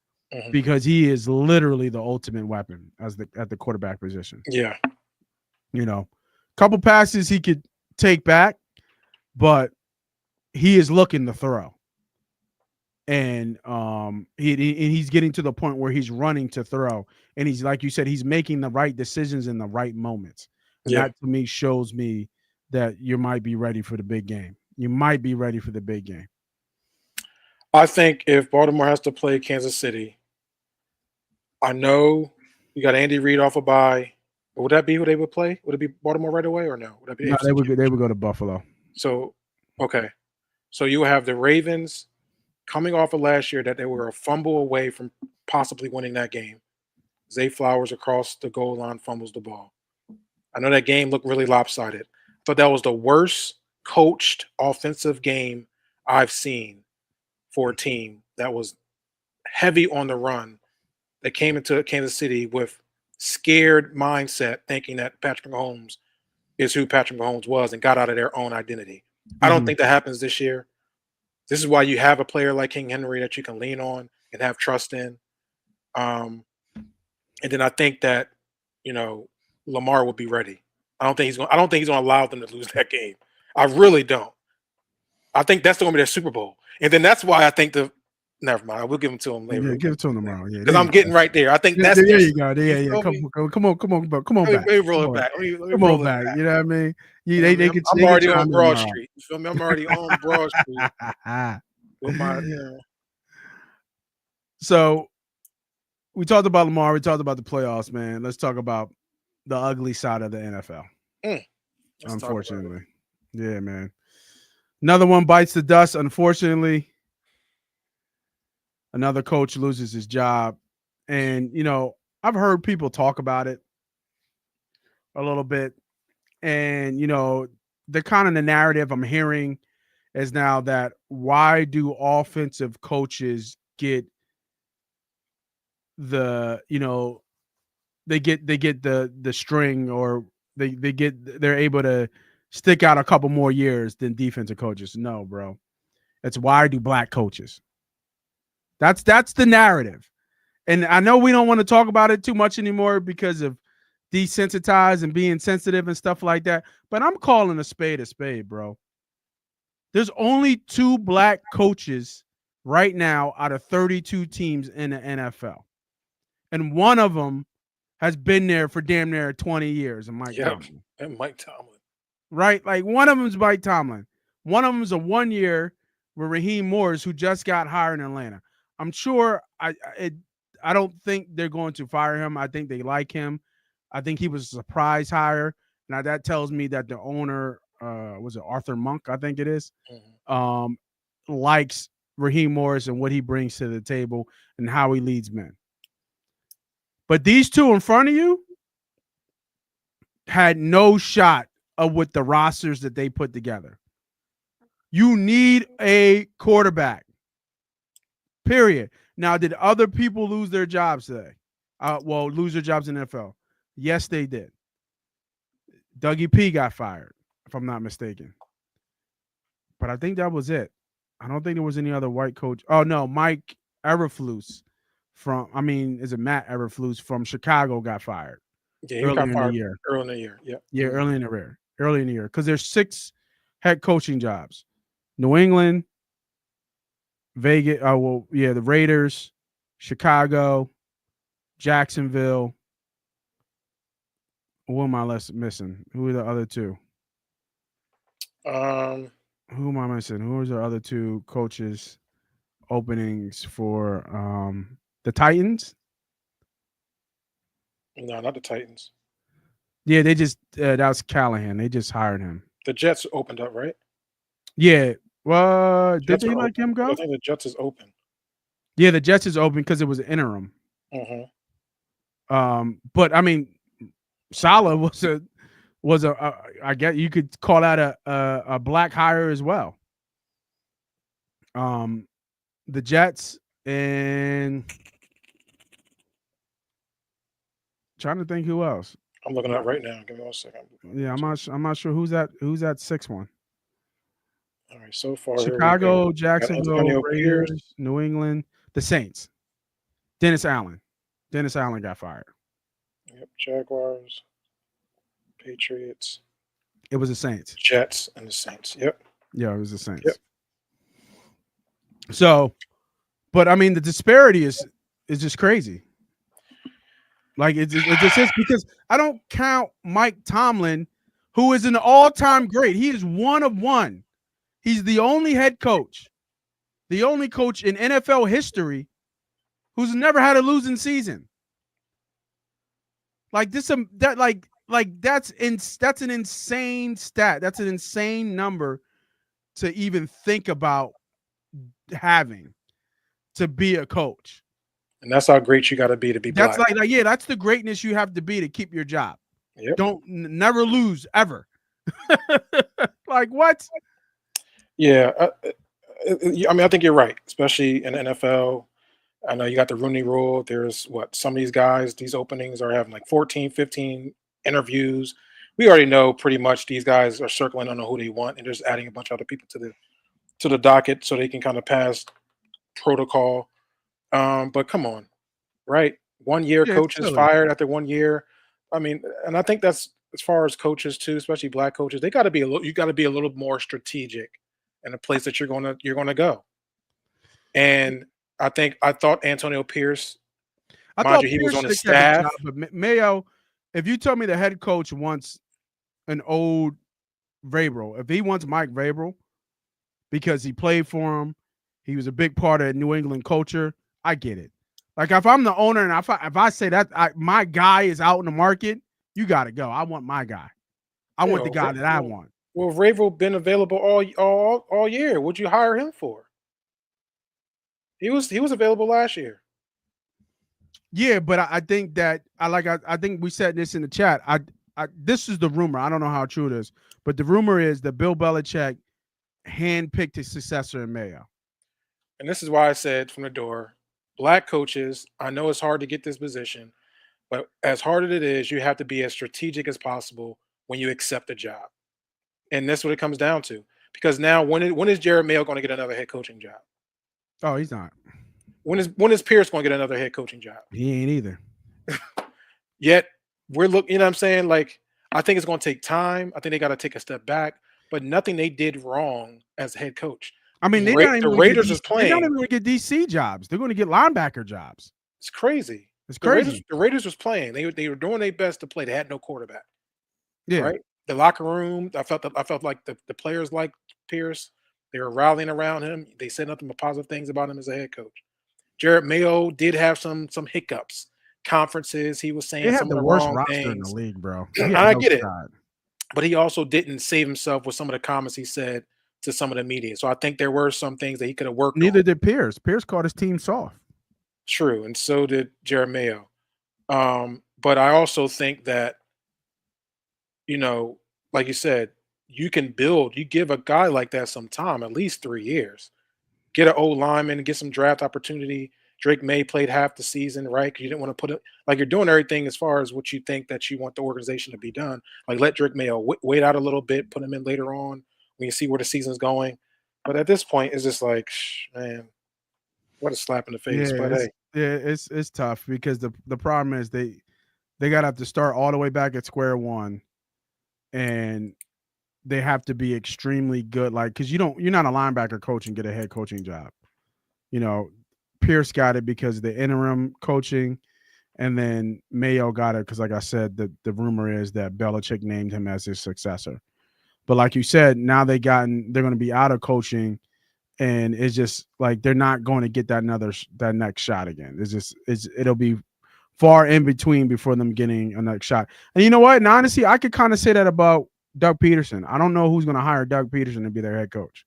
because he is literally the ultimate weapon at the quarterback position. Yeah. Couple passes he could take back, but he is looking to throw. And he's getting to the point where he's running to throw. And he's, like you said, he's making the right decisions in the right moments. And that to me shows me that you might be ready for the big game. You might be ready for the big game. I think if Baltimore has to play Kansas City, I know you got Andy Reid off a bye. Would that be who they would play? Would it be Baltimore right away or no? Would that be no, they would go to Buffalo. So, okay. So you have the Ravens coming off of last year that they were a fumble away from possibly winning that game. Zay Flowers across the goal line fumbles the ball. I know that game looked really lopsided. I thought that was the worst coached offensive game I've seen for a team that was heavy on the run, that came into Kansas City with scared mindset, thinking that Patrick Mahomes is who Patrick Mahomes was and got out of their own identity. I don't think that happens this year. This is why you have a player like King Henry that you can lean on and have trust in. And then I think that, Lamar will be ready. I don't think he's going to allow them to lose that game. I really don't. I think that's going to be their Super Bowl. And then that's why I think never mind. We'll give him to him later. Yeah, give it to him tomorrow. Yeah, because I'm getting right there. I think that's there. You go. Yeah. Come on back. Let me roll it back. Come on back. You know what I mean? They could. I'm already on Broad Street. You feel me? I'm already on Broad Street with my. So we talked about Lamar. We talked about the playoffs, man. Let's talk about the ugly side of the NFL. Unfortunately, yeah, man. Another one bites the dust. Unfortunately, another coach loses his job. And, I've heard people talk about it a little bit. And, the kind of the narrative I'm hearing is now that why do offensive coaches get the, they get the string, or they're able to stick out a couple more years than defensive coaches? No, bro. It's why do black coaches? That's the narrative. And I know we don't want to talk about it too much anymore because of desensitized and being sensitive and stuff like that. But I'm calling a spade, bro. There's only 2 black coaches right now out of 32 teams in the NFL. And one of them has been there for damn near 20 years. And Mike Tomlin. And Mike Tomlin. Right? Like, one of them is Mike Tomlin. One of them is a 1 year with Raheem Morris, who just got hired in Atlanta. I'm sure I don't think they're going to fire him. I think they like him. I think he was a surprise hire. Now that tells me that the owner, was it Arthur Monk? I think it is, likes Raheem Morris and what he brings to the table and how he leads men. But these 2 in front of you had no shot of with the rosters that they put together. You need a quarterback. Period. Now, did other people lose their jobs today? Lose their jobs in the NFL? Yes, they did. Dougie P got fired, if I'm not mistaken. But I think that was it. I don't think there was any other white coach. Oh, no, Mike Eberflus is it Matt Eberflus from Chicago got fired? Yeah, early in the year. Yeah. Yeah, early in the year. Because there's 6 head coaching jobs. New England, Vegas, the Raiders, Chicago, Jacksonville. Who am I missing? Who are the other 2? Who am I missing? Who are the other 2 coaches openings for the Titans? No, not the Titans. Yeah, they just that was Callahan. They just hired him. The Jets opened up, right? Yeah. Well, did Jets they are let him open. go? I think the Jets is open. Yeah, the Jets is open because it was interim. Mm-hmm. But I mean, Saleh was a I guess you could call that a black hire as well. The Jets and trying to think who else. I'm looking at it right now. Give me 1 second. Yeah, I'm not sure who's that 6-1. All right, so far Chicago, here we go. Jacksonville, Antonio Raiders, Pierce. New England, the Saints. Dennis Allen got fired. Yep, Jaguars, Patriots. It was the Saints. Jets and the Saints. Yep. Yeah, it was the Saints. Yep. So, but I mean, the disparity is just crazy. Like it just is, because I don't count Mike Tomlin, who is an all-time great. He is one of one. He's the only head coach, the only coach in NFL history who's never had a losing season. Like this, that's an insane stat. That's an insane number to even think about having to be a coach. And that's how great you got to be That's black. like that's the greatness you have to be to keep your job. Yep. Don't never lose ever. Like what? Yeah, I mean, I think you're right, especially in the NFL. I know you got the Rooney Rule. There's some of these guys, these openings are having like 14, 15 interviews. We already know pretty much these guys are circling on who they want, and they're just adding a bunch of other people to the docket so they can kind of pass protocol. But come on, right? 1 year, coach is fired after 1 year. I mean, and I think that's as far as coaches too, especially black coaches. They got to be you got to be a little more strategic in the place that you're gonna go. And I thought Antonio Pierce. He was on the staff. But Mayo, if you tell me the head coach wants an old Vrabel, if he wants Mike Vrabel because he played for him, he was a big part of New England culture, I get it. Like if I'm the owner and if I say that my guy is out in the market, you got to go. I want my guy. I want the guy that I want. Well, Vrabel been available all year. What'd you hire him for? He was available last year. Yeah, but I think that I think we said this in the chat. This is the rumor. I don't know how true it is, but the rumor is that Bill Belichick handpicked his successor in Mayo. And this is why I said from the door, black coaches, I know it's hard to get this position, but as hard as it is, you have to be as strategic as possible when you accept a job. And that's what it comes down to. Because now when is Jared Mayo going to get another head coaching job? Oh, he's not. When is Pierce going to get another head coaching job? He ain't either. Yet we're looking, you know what I'm saying? Like, I think it's going to take time. I think they got to take a step back, but nothing they did wrong as a head coach. I mean, the Raiders is playing. They're not even going to get DC jobs. They're going to get linebacker jobs. It's crazy. It's crazy. The Raiders was playing. They were doing their best to play. They had no quarterback. Yeah. Right. The locker room. I felt like the players liked Pierce. They were rallying around him. They said nothing but positive things about him as a head coach. Jared Mayo did have some hiccups. Conferences. He was saying some of the worst roster things in the league, bro. I get it. But he also didn't save himself with some of the comments he said to some of the media. So I think there were some things that he could have worked on. Neither did Pierce. Pierce caught his team soft. True. And so did Jared Mayo. But I also think that, like you said, you can build. You give a guy like that some time, at least 3 years. Get an old lineman, get some draft opportunity. Drake May played half the season, right? Because you didn't want to put it like you're doing everything as far as what you think that you want the organization to be done. Like let Drake Mayo wait out a little bit, put him in later on when you see where the season's going. But at this point, it's just like, man, what a slap in the face. Yeah, but hey, it's tough because the problem is they got to have to start all the way back at square one, and they have to be extremely good. Like, because you're not a linebacker coach and get a head coaching job. Pierce got it because of the interim coaching, and then Mayo got it because, like I said, the rumor is that Belichick named him as his successor. But like you said, now they're going to be out of coaching, and it's just like they're not going to get that next shot again. It'll be far in between before them getting a next shot. And you know what? And honestly, I could kind of say that about Doug Peterson. I don't know who's going to hire Doug Peterson to be their head coach.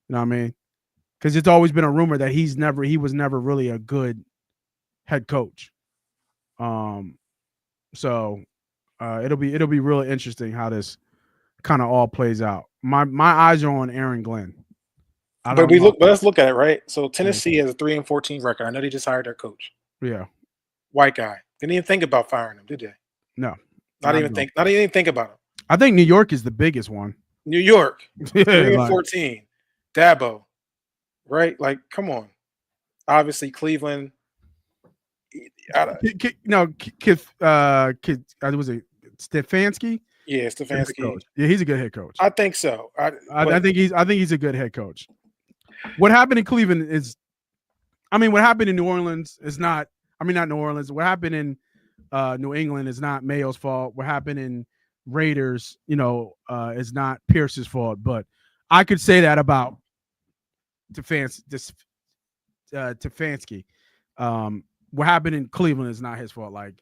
You know what I mean? Because it's always been a rumor that he was never really a good head coach. So it'll be really interesting how this kind of all plays out. My eyes are on Aaron Glenn. But let's look at it, right? So Tennessee has a 3-14 record. I know they just hired their coach. Yeah. White guy. Didn't even think about firing him, did they? No. Not even think about him. I think New York is the biggest one. New York. Yeah, 3-14. Dabo. Right? Like, come on. Obviously, Cleveland. Was it Stefanski? Yeah, Stefanski. Yeah, he's a good head coach. I think so. I think he's a good head coach. What happened in Cleveland is, what happened in New Orleans is not. Not New Orleans. What happened in New England is not Mayo's fault. What happened in Raiders, is not Pierce's fault. But I could say that about Stefanski. What happened in Cleveland is not his fault. Like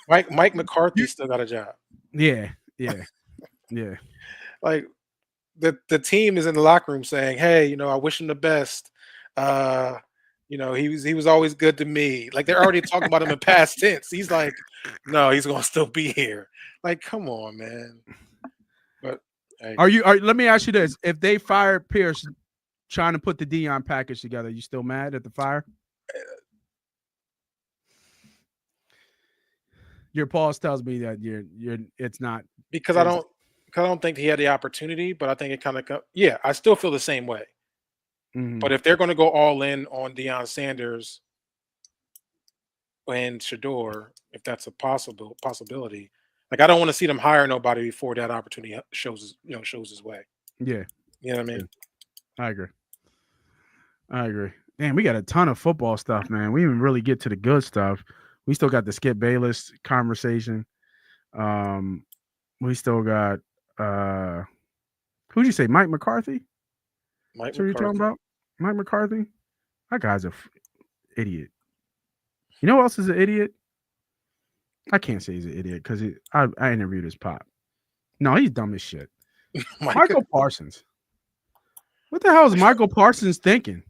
Mike McCarthy still got a job. Yeah. Like the team is in the locker room saying, "Hey, I wish him the best. He was always good to me." Like they're already talking about him in past tense. He's like, "No, he's gonna still be here." Like, come on, man. But hey. Let me ask you this: if they fired Pierce, trying to put the Deion package together, you still mad at the fire? Your pause tells me that it's not because I don't think he had the opportunity, but I think it kind of I still feel the same way. Mm-hmm. But if they're going to go all in on Deion Sanders and Shador, if that's a possibility, like I don't want to see them hire nobody before that opportunity shows his way. Yeah, you know what I mean. I agree. Damn, we got a ton of football stuff, man. We didn't really get to the good stuff. We still got the Skip Bayless conversation. We still got who'd you say? Mike McCarthy? That's what you're talking about? Mike McCarthy? That guy's an idiot. You know who else is an idiot? I can't say he's an idiot because I interviewed his pop. No, he's dumb as shit. Michael Parsons. What the hell is Michael Parsons thinking?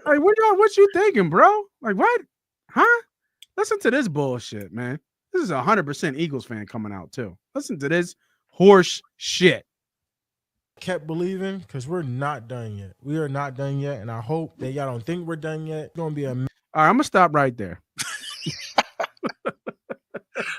Like, what you thinking, bro? Like, what? Huh? Listen to this bullshit, man. This is 100% Eagles fan coming out, too. Listen to this horse shit. Kept believing because we're not done yet. We are not done yet, and I hope that y'all don't think we're done yet. It's going to be All right, I'm going to stop right there.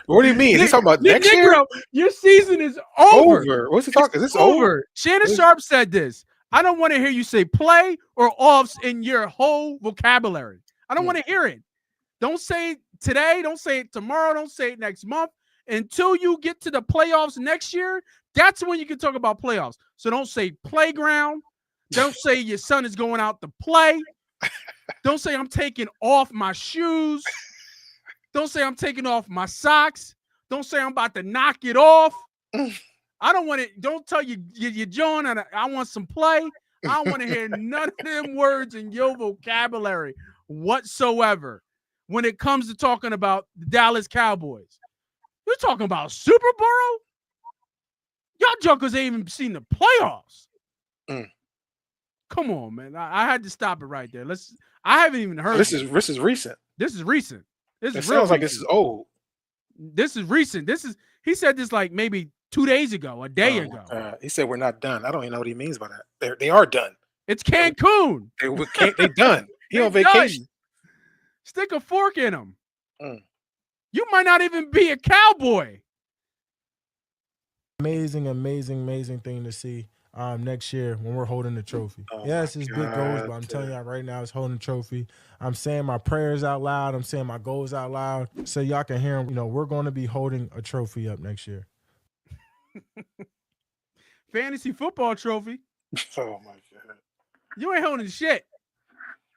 What do you mean? He's talking about next year? Your season is over. What's he talking? Is this over? Shannon Sharp said this. I don't want to hear you say play or offs in your whole vocabulary. I don't want to hear it. Don't say it today. Don't say it tomorrow. Don't say it next month. Until you get to the playoffs next year, that's when you can talk about playoffs. So don't say playground. Don't say your son is going out to play. Don't say I'm taking off my shoes. Don't say I'm taking off my socks. Don't say I'm about to knock it off. I don't want it. Don't tell you John. I want some play. I don't want to hear none of them words in your vocabulary whatsoever. When it comes to talking about the Dallas Cowboys, you're talking about Super Bowl. Y'all junkers ain't even seen the playoffs. Come on, man. I had to stop it right there. I haven't even heard. This is recent. This is recent. This is sounds like this is old. This is recent. He said this like maybe 2 days ago, a day ago. He said we're not done. I don't even know what he means by that. They are done. It's Cancun. They done. He on vacation. Done. Stick a fork in him. You might not even be a Cowboy. Amazing thing to see next year when we're holding the trophy. Yes, it's big goals, but I'm telling y'all right now, it's holding the trophy. I'm saying my prayers out loud. I'm saying my goals out loud so y'all can hear them. We're going to be holding a trophy up next year. Fantasy football trophy. Oh, my God. You ain't holding shit.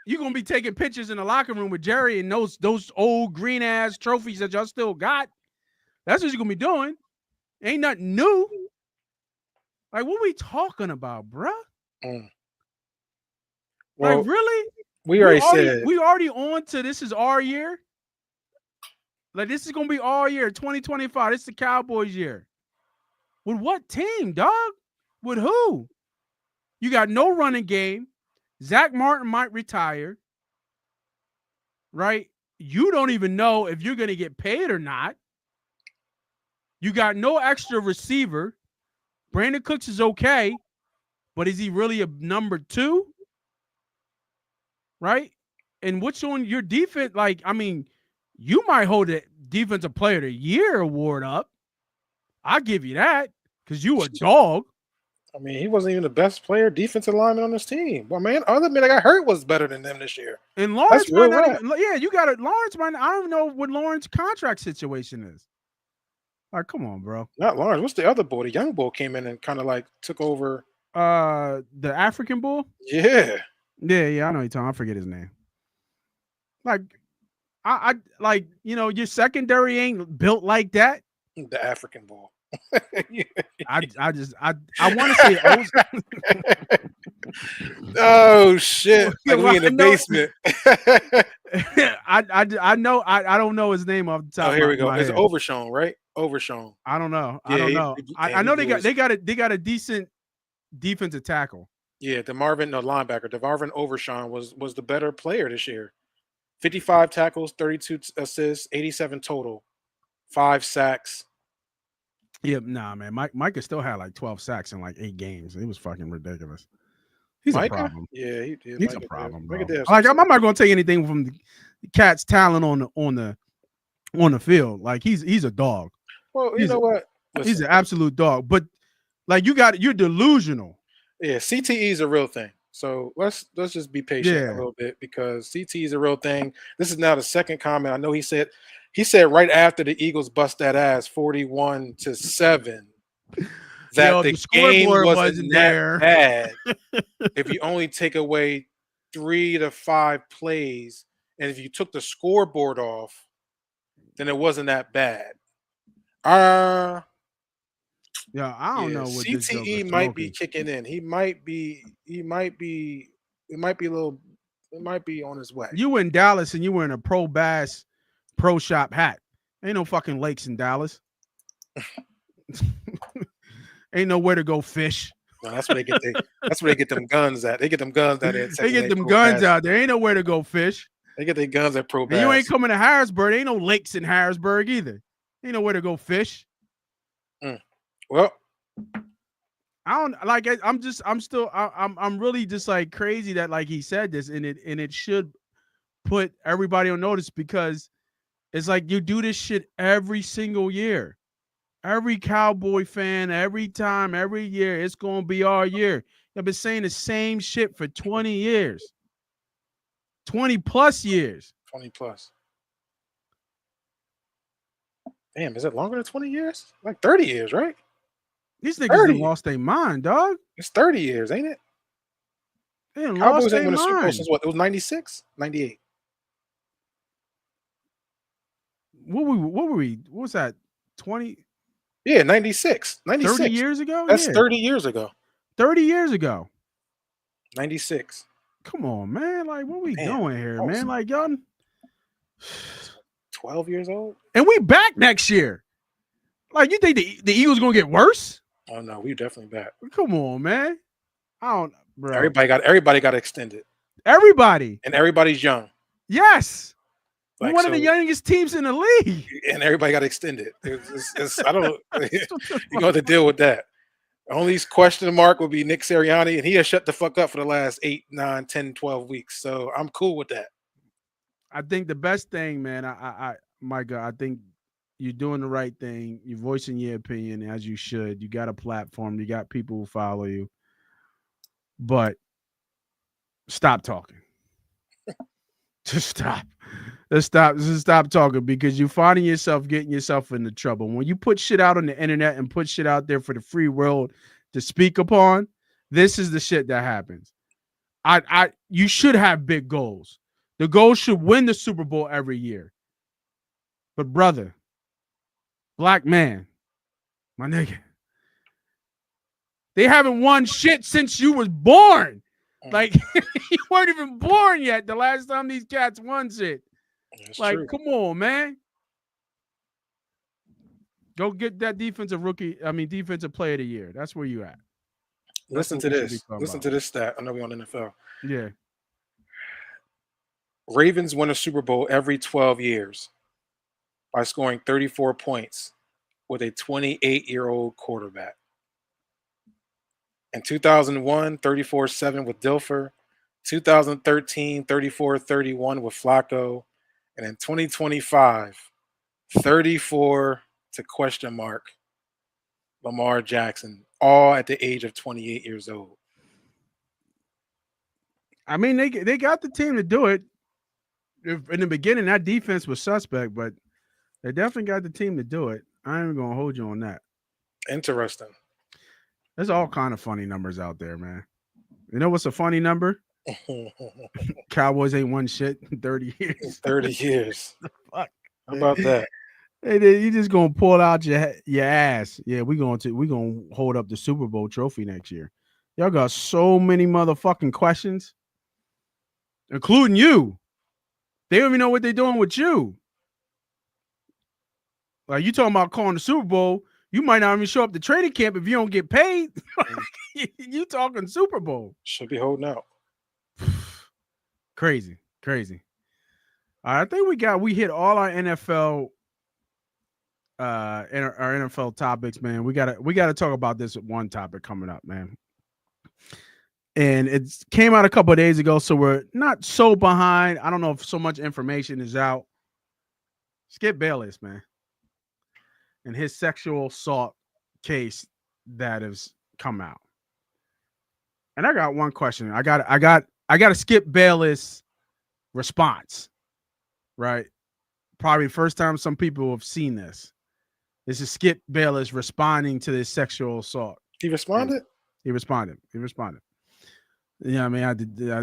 You're going to be taking pictures in the locker room with Jerry and those old green-ass trophies that y'all still got. That's what you're going to be doing. Ain't nothing new. Like, what we talking about, bruh? Well, like, really? We already said. We already on to this is our year? Like, this is going to be all year, 2025. This is the Cowboys year. With what team, dog? With who? You got no running game. Zach Martin might retire, right? You don't even know if you're going to get paid or not. You got no extra receiver. Brandon Cooks is okay, but is he really a number 2? Right? And what's on your defense? Like, I mean, you might hold the Defensive Player of the Year award up. I'll give you that because you a dog. I mean, he wasn't even the best player, defensive lineman on this team. Well, man, other men that got hurt was better than them this year. And Lawrence might not even, yeah, you got it. Lawrence might. I don't know what Lawrence's contract situation is. All right, come on, bro. Not Lawrence. What's the other boy? The young bull came in and kind of like took over. The African bull. Yeah. Yeah. I know you're talking. I forget his name. Like, I like, you know, your secondary ain't built like that. The African bull. I want to say oh shit! Like we in the basement. I know. I don't know his name off the top. Oh, here we go. It's head. Overshown, right? Overshown. I don't know. Yeah, I don't know. I know they got a decent defensive tackle. Yeah, linebacker. DeMarvin Overshown was the better player this year. 55 tackles, 32 assists, 87 total, 5 sacks. Yeah, nah, man. Micah still had like 12 sacks in like 8 games. It was fucking ridiculous. He's Micah? a problem. Yeah, he's He's a problem, bro. Like, I'm not going to take anything from the Cat's talent on the field. Like, he's a dog. Well, you know what? Listen, he's an absolute dog. But like, you're delusional. Yeah, CTE is a real thing. So let's just be patient a little bit because CTE is a real thing. This is now the second comment. I know he said right after the Eagles bust that ass 41-7 that the game wasn't that bad if you only take away 3 to 5 plays, and if you took the scoreboard off, then it wasn't that bad. Yeah, I don't know what CTE might be kicking in. It might be on his way. You were in Dallas and you were in a Pro Bass Pro Shop hat. Ain't no fucking lakes in Dallas. Ain't nowhere to go fish. No, that's where they get them guns at. They get them guns out there. They get them guns out there. Ain't nowhere to go fish. They get their guns at Pro Bass. And you ain't coming to Harrisburg. Ain't no lakes in Harrisburg either. Ain't nowhere to go fish. Well, I don't like it. I'm really just like crazy that like he said this, and it should put everybody on notice because it's like you do this shit every single year. Every Cowboy fan, every time, every year, it's gonna be our year. I've been saying the same shit for 20 years. 20 plus years. 20 plus. Damn, is it longer than 20 years? Like 30 years, right? These niggas done lost their mind, dog. It's 30 years, ain't it? They done Cowboys lost ain't their win a Super Bowl mind. since what? It was 96? 98. What were we? What was that? 20? Yeah, 96. 96. 30 years ago? That's Yeah. 30 years ago. 30 years ago. 96. Come on, man. Like, what we doing here, man? Like, y'all 12 years old? And we back next year. Like, you think the Eagles gonna get worse? Oh no, we definitely back. Come on, man. I don't, bro. Everybody got extended. Everybody. And everybody's young. Yes. Like, one of the youngest teams in the league. And everybody got extended. I don't you know, to deal with that. The only question mark would be Nick Sirianni, and he has shut the fuck up for the last 8, 9, 10, 12 weeks. So I'm cool with that. I think the best thing, man, Micah, I think you're doing the right thing. You're voicing your opinion as you should. You got a platform. You got people who follow you. But stop talking. Just stop. Just stop talking because you're finding yourself getting yourself into trouble. When you put shit out on the internet and put shit out there for the free world to speak upon, this is the shit that happens. You should have big goals. The goal should win the Super Bowl every year. But brother, black man, my nigga, they haven't won shit since you was born. Like, you weren't even born yet the last time these cats won shit. That's like, true. Come on, man. Go get that defensive player of the year. That's where you at. Listen to this. Listen to this stat. I know we're on NFL. Yeah. Ravens win a Super Bowl every 12 years by scoring 34 points with a 28-year-old quarterback. In 2001, 34-7 with Dilfer. 2013, 34-31 with Flacco. And in 2025, 34 to question mark Lamar Jackson, all at the age of 28 years old. I mean, they got the team to do it. In the beginning, that defense was suspect, but they definitely got the team to do it. I ain't gonna hold you on that. Interesting. There's all kind of funny numbers out there, man. You know what's a funny number? Cowboys ain't won shit in 30 years. 30 years. Fuck. How about that? Hey, you just gonna pull out your ass. Yeah, we gonna hold up the Super Bowl trophy next year. Y'all got so many motherfucking questions, including you. They don't even know what they're doing with you. Like, you talking about calling the Super Bowl, you might not even show up to training camp if you don't get paid. You talking Super Bowl. Should be holding out. Crazy. I think we hit all our NFL our NFL topics, man. We gotta talk about this one topic coming up, man. And it came out a couple of days ago, so we're not so behind. I don't know if so much information is out. Skip Bayless, man, and his sexual assault case that has come out. And I got one question. I got a Skip Bayless response, right? Probably first time some people have seen this. This is Skip Bayless responding to this sexual assault. He responded? He responded. Yeah, I mean,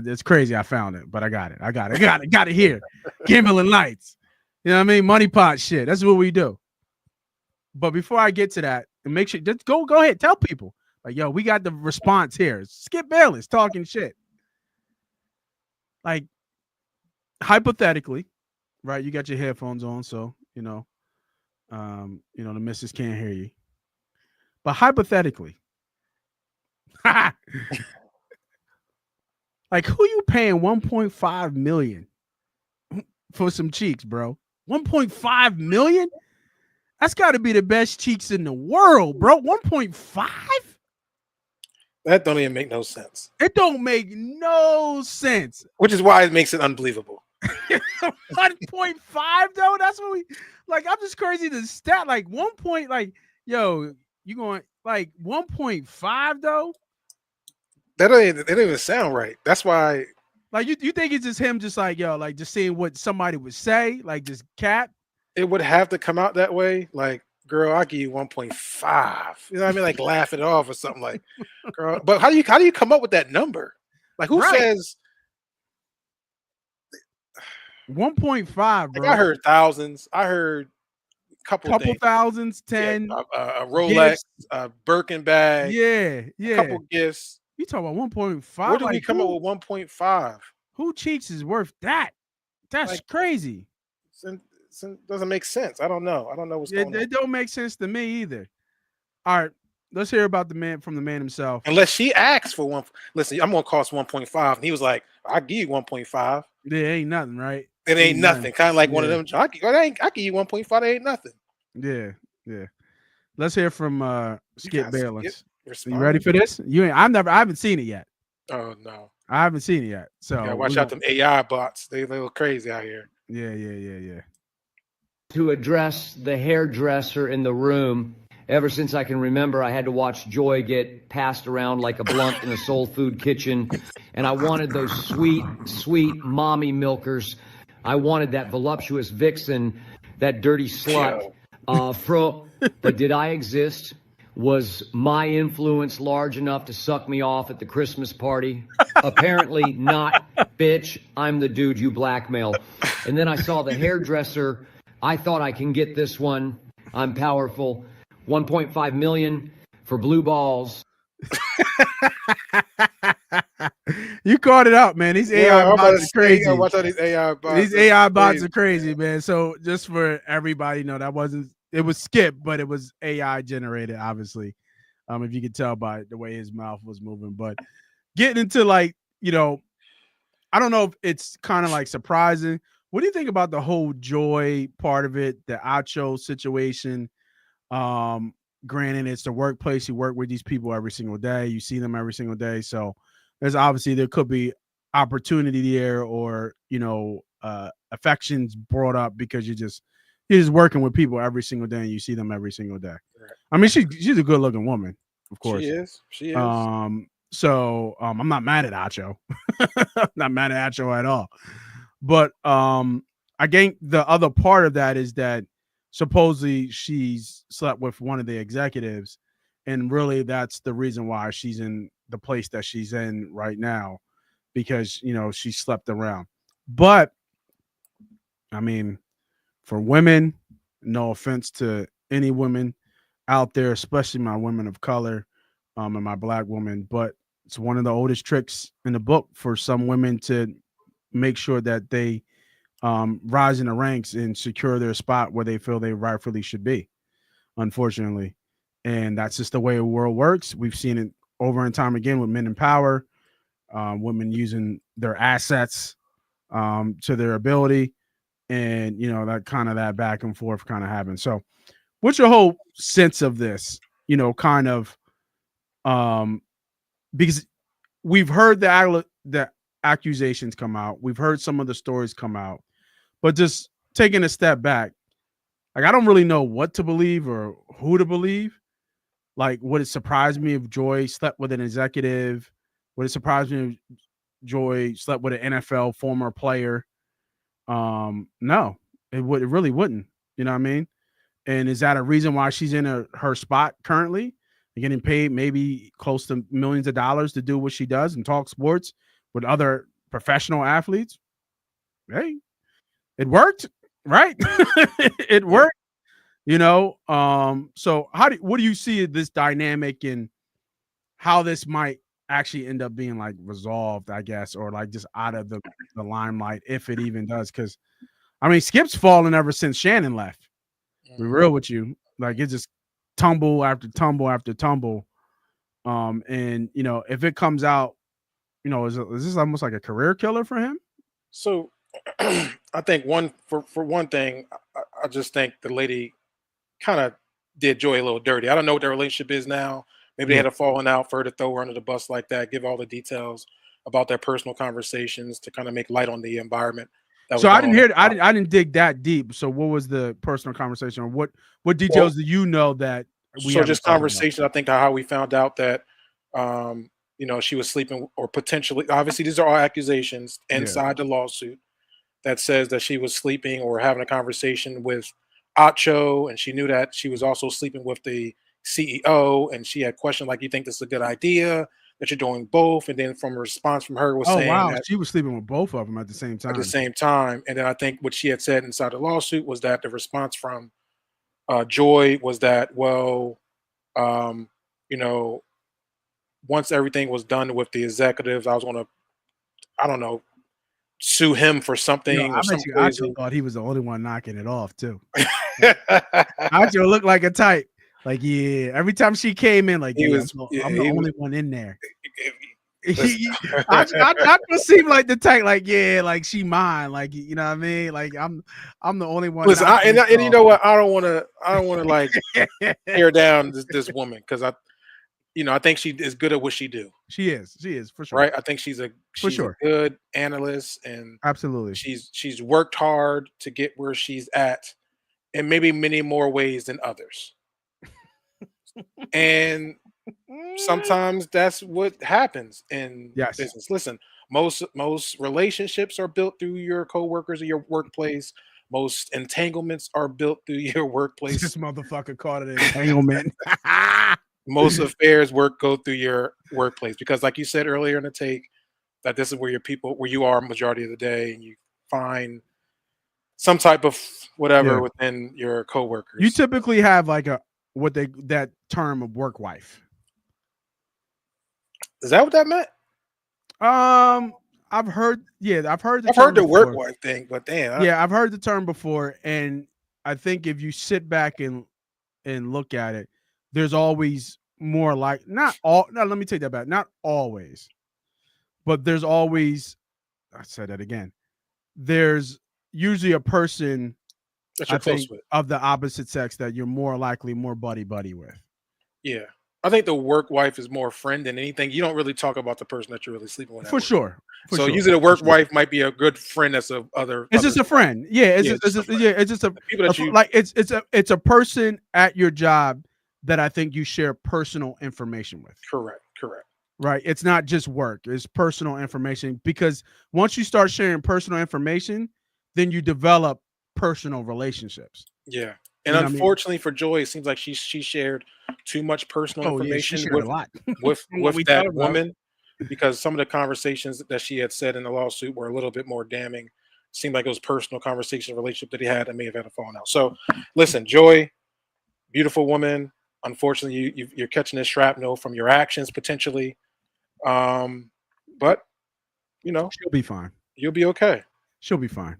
it's crazy. I found it, but I got it here. Gambling Nights. You know what I mean? Money pot shit. That's what we do. But before I get to that, and make sure, just go ahead, tell people. Like, yo, we got the response here. Skip Bayless talking shit. Like, hypothetically, right? You got your headphones on, so the missus can't hear you. But hypothetically, like, who you paying $1.5 million for some cheeks, bro? $1.5 million? That's got to be the best cheeks in the world, bro. 1.5? That don't even make no sense. It don't make no sense. Which is why it makes it unbelievable. 1.5 though? That's what we like. I'm just crazy to stat like 1 point. Like, yo, you going like 1.5 though? That don't even sound right. That's why. Like, you think it's just him, just like, yo, like just seeing what somebody would say, like just cap? It would have to come out that way. Like, girl, I'll give you 1.5. You know what I mean? Like, laugh it off or something. Like, girl. But how do you come up with that number? Like, who says 1.5, bro? Like, I heard thousands. I heard a couple things. Thousands, 10. Yeah, a Rolex, a Birkin bag. Yeah. A couple gifts. You talking about 1.5? Where do we come up with 1.5? Who cheeks is worth that? That's like, crazy. Doesn't make sense. I don't know. What's going on. It don't make sense to me either. All right, let's hear about the man himself. Unless she asks for one. Listen, I'm gonna cost 1.5, and he was like, "I give you 1.5." Yeah, ain't nothing, right? It ain't nothing. Kind of like one of them. I give you 1.5. It ain't nothing. Yeah. Let's hear from Skip Bayless. You ready for this? I haven't seen it yet. Oh no, I haven't seen it yet. So you gotta watch out them AI bots. They a little crazy out here. Yeah. To address the hairdresser in the room, ever since I can remember, I had to watch Joy get passed around like a blunt in a soul food kitchen, and I wanted those sweet, sweet mommy milkers. I wanted that voluptuous vixen, that dirty slut. But did I exist? Was my influence large enough to suck me off at the Christmas party? Apparently not, bitch. I'm the dude you blackmail. And then I saw the hairdresser. I thought I can get this one. I'm powerful. 1.5 million for blue balls. You caught it out, man. These AI bots are crazy. Watch out these AI bots. These AI bots are crazy, man. So just for everybody, that wasn't it was Skip, but it was AI generated, obviously. If you could tell by the way his mouth was moving. But getting into like, I don't know if it's kind of like surprising. What do you think about the whole Joy part of it, the Acho situation? Granted, it's the workplace. You work with these people every single day. You see them every single day. So there could be opportunity there, or affections brought up because you're just working with people every single day and you see them every single day. Right. I mean, she's a good looking woman, of course. She is. So I'm not mad at Acho. Not mad at Acho at all. But I think the other part of that is that supposedly she's slept with one of the executives, and really that's the reason why she's in the place that she's in right now, because she slept around. But I mean, for women, no offense to any women out there, especially my women of color, and my black women, but it's one of the oldest tricks in the book for some women to make sure that they rise in the ranks and secure their spot where they feel they rightfully should be, unfortunately. And that's just the way the world works. We've seen it over and time again with men in power, women using their assets to their ability. And, that back and forth kind of happens. So what's your whole sense of this, because we've heard the accusations come out. We've heard some of the stories come out. But just taking a step back, like, I don't really know what to believe or who to believe. Like, would it surprise me if Joy slept with an executive? Would it surprise me if Joy slept with an NFL former player? No, it really wouldn't. You know what I mean? And is that a reason why she's in her spot currently, getting paid maybe close to millions of dollars to do what she does and talk sports with other professional athletes? Hey. It worked, right? It worked, So what do you see this dynamic and how this might actually end up being like resolved, I guess, or like just out of the limelight, if it even does? Because I mean, Skip's fallen ever since Shannon left. Be real with you, like it just tumble after tumble after tumble. And if it comes out, is this almost like a career killer for him? So I think for one thing, I just think the lady kind of did Joy a little dirty. I don't know what their relationship is now. Maybe they had a falling out for her to throw her under the bus like that, give all the details about their personal conversations to kind of make light on the environment. So I didn't hear. I didn't dig that deep. So what was the personal conversation, or what details do you know that? So just conversation. I think how we found out that she was sleeping, or potentially. Obviously, these are all accusations inside the lawsuit that says that she was sleeping or having a conversation with Acho, and she knew that she was also sleeping with the CEO, and she had questioned, like, you think this is a good idea that you're doing both? And then from a response from her was saying that she was sleeping with both of them at the same time. And then I think what she had said inside the lawsuit was that the response from Joy was that, well, once everything was done with the executives, I was going to, I don't know, sue him for something. I bet you Acho thought he was the only one knocking it off too. Acho looked like a type. Like, every time she came in, like, I'm the only one in there. Acho seemed like the type, like, like she mine, like, you know what I mean? Like, I'm the only one. Listen, and you know what? I don't want to like tear down this woman, because I think she is good at what she do. She is for sure. Right. I think she's a good analyst, and absolutely she's worked hard to get where she's at, in maybe many more ways than others. And sometimes that's what happens in business. Listen, most relationships are built through your coworkers or your workplace. Most entanglements are built through your workplace. This motherfucker called it an entanglement. Most affairs go through your workplace, because, like you said earlier in the take, that this is where you are majority of the day, and you find some type of whatever within your coworkers. You typically have like that term of work wife. Is that what that meant? I've heard the work wife thing, but damn. I've heard the term before, and I think if you sit back and look at it, there's always more like not all. No, let me take that back. Not always, but there's always. I said that again. There's usually a person that you're close with of the opposite sex that you're more likely more buddy with. Yeah. I think the work wife is more friend than anything. You don't really talk about the person that you're really sleeping with. For sure. So usually the work wife might be a good friend that's of other. It's just a friend. Yeah, it's just a people that you like. It's a person at your job that I think you share personal information with. Correct. Right. It's not just work. It's personal information, because once you start sharing personal information, then you develop personal relationships. Yeah. And unfortunately for Joy, it seems like she shared too much personal information with a lot. with that woman, because some of the conversations that she had said in the lawsuit were a little bit more damning. It seemed like it was personal conversation, relationship that he had, and may have had a falling out. So listen, Joy, beautiful woman. Unfortunately, you're catching this shrapnel from your actions potentially. But she'll be fine. You'll be okay. She'll be fine.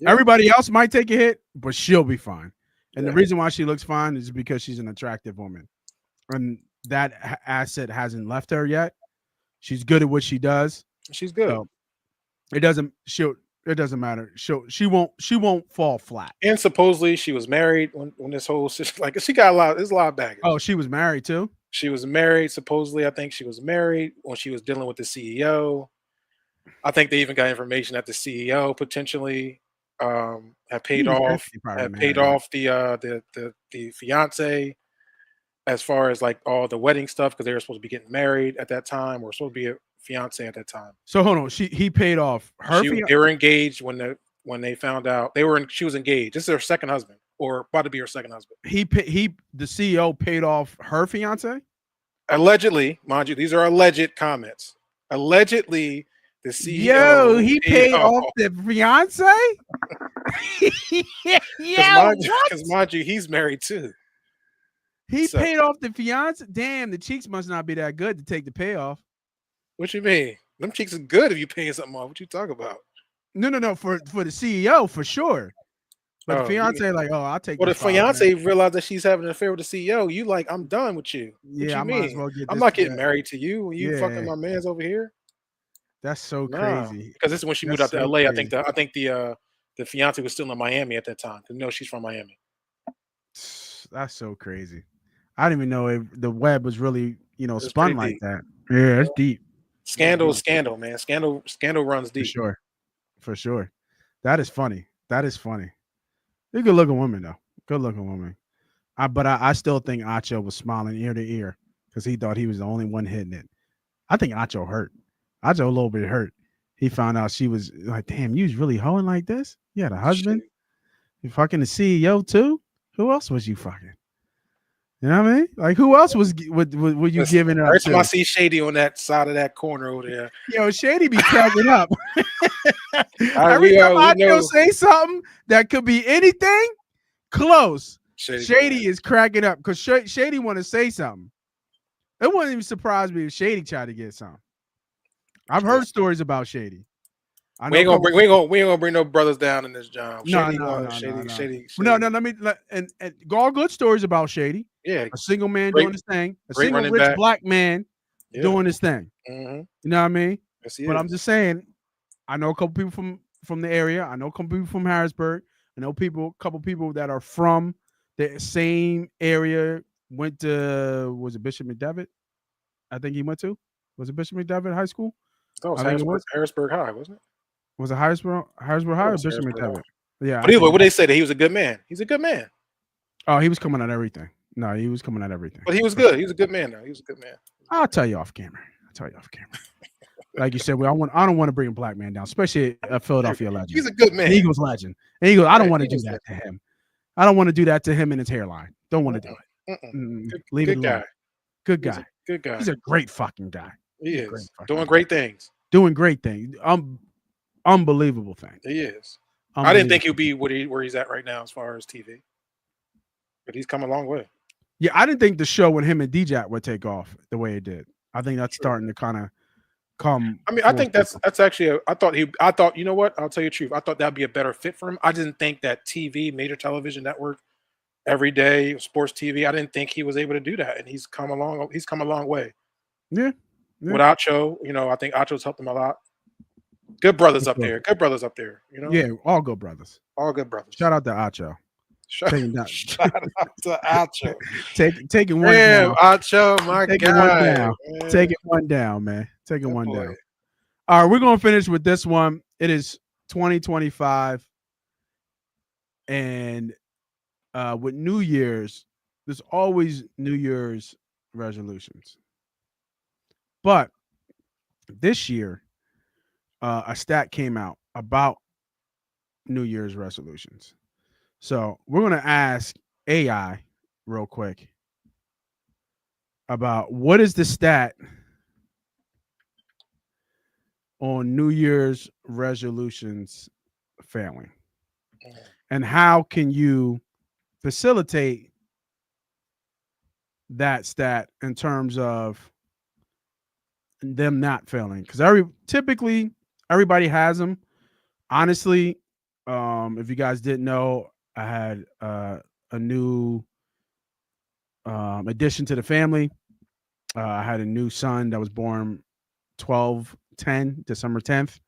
Yeah. Everybody else might take a hit, but she'll be fine. And the reason why she looks fine is because she's an attractive woman, and that asset hasn't left her yet. She's good at what she does. She's good. So it doesn't matter. She won't fall flat. And supposedly she was married when this whole like she got there's a lot of baggage. Oh, she was married too? She was married. Supposedly, I think she was married when she was dealing with the CEO. I think they even got information that the CEO potentially had paid off the fiance, as far as like all the wedding stuff, because they were supposed to be getting married at that time, or supposed to be a fiance at that time. So hold on, he paid off her. They were engaged when they found out she was engaged. This is her second husband, or about to be her second husband. The CEO paid off her fiance? Allegedly, mind you, these are alleged comments. Allegedly, the CEO he paid off the fiance? Because mind you, he's married too. He paid off the fiance? Damn, the cheeks must not be that good to take the payoff. What you mean? Them cheeks are good if you paying something off. What you talk about? No. For the CEO, for sure. But the fiance, I'll take. Well, the fiance realized that she's having an affair with the CEO. You like, I'm done with you. Yeah, what you mean? I'm not getting married to you when you fucking my man's over here. That's so crazy. Because this is when she moved out to LA. Crazy. I think the fiance was still in Miami at that time. She's from Miami. That's so crazy. I didn't even know if the web was really, spun like deep. That. Yeah, it's deep. Scandal, man. Scandal runs deep. For sure. That is funny. You're a good looking woman, though. Good looking woman. But I still think Acho was smiling ear to ear because he thought he was the only one hitting it. I think Acho hurt. Acho a little bit hurt. He found out she was like, damn, you was really hoeing like this? You had a husband? You fucking the CEO too? Who else was you fucking? You know what I mean? Like, who else was you giving up? Every time I see Shady on that side of that corner over there. Yo, Shady be cracking up. Every time I say something that could be anything close, Shady is cracking up because Shady want to say something. It wouldn't even surprise me if Shady tried to get something. I've heard stories about Shady. We ain't gonna bring no brothers down in this job. No. Shady. No. And all good stories about Shady. Yeah, a single man doing his thing, a single rich black man doing his thing. Mm-hmm. You know what I mean? Yes, but I'm just saying, I know a couple people from the area. I know a couple people from Harrisburg. I know a couple people that are from the same area. Went to Bishop McDevitt? I think he went to. Was it Bishop McDevitt High School? That was Harrisburg High, wasn't it? Was it Harrisburg High or Bishop McDevitt? Yeah. But anyway, what they said that he was a good man. He's a good man. Oh, he was coming at everything. No, he was coming at everything. But he was good. He was a good man, though. He was a good man. I'll tell you off camera. Like you said, I don't want to bring a black man down, especially a Philadelphia legend. He's a good man. An Eagles legend. And he goes, I don't want to do that to him. I don't want to do that to him in his hairline. Don't want to do it. Leave it alone. Good guy. Good guy. He's a great fucking guy. He is. Doing great things. Doing great things. Unbelievable thing. He is. I didn't think he'd be where he's at right now as far as TV. But he's come a long way. Yeah, I didn't think the show with him and D-Jack would take off the way it did. I think that's starting to kind of come. I mean, I think that's actually. I thought you know what? I'll tell you the truth. I thought that'd be a better fit for him. I didn't think that TV, major television network, every day sports TV. I didn't think he was able to do that, and he's come along. He's come a long way. Yeah. With Acho, I think Acho's helped him a lot. Good brothers up there. Good brothers up there. Yeah, all good brothers. All good brothers. Shout out to Acho. Shout out to Acho. Taking one Damn, down. Acho, my Taking guy. one down. Man. Taking one down, man. Taking one down. All right, we're gonna finish with this one. It is 2025, and with New Year's, there's always New Year's resolutions. But this year, a stat came out about New Year's resolutions. So we're going to ask AI real quick about what is the stat on New Year's resolutions failing, and how can you facilitate that stat in terms of them not failing? Because typically everybody has them. Honestly, if you guys didn't know, I had a new addition to the family. I had a new son that was born 12/10, December 10th.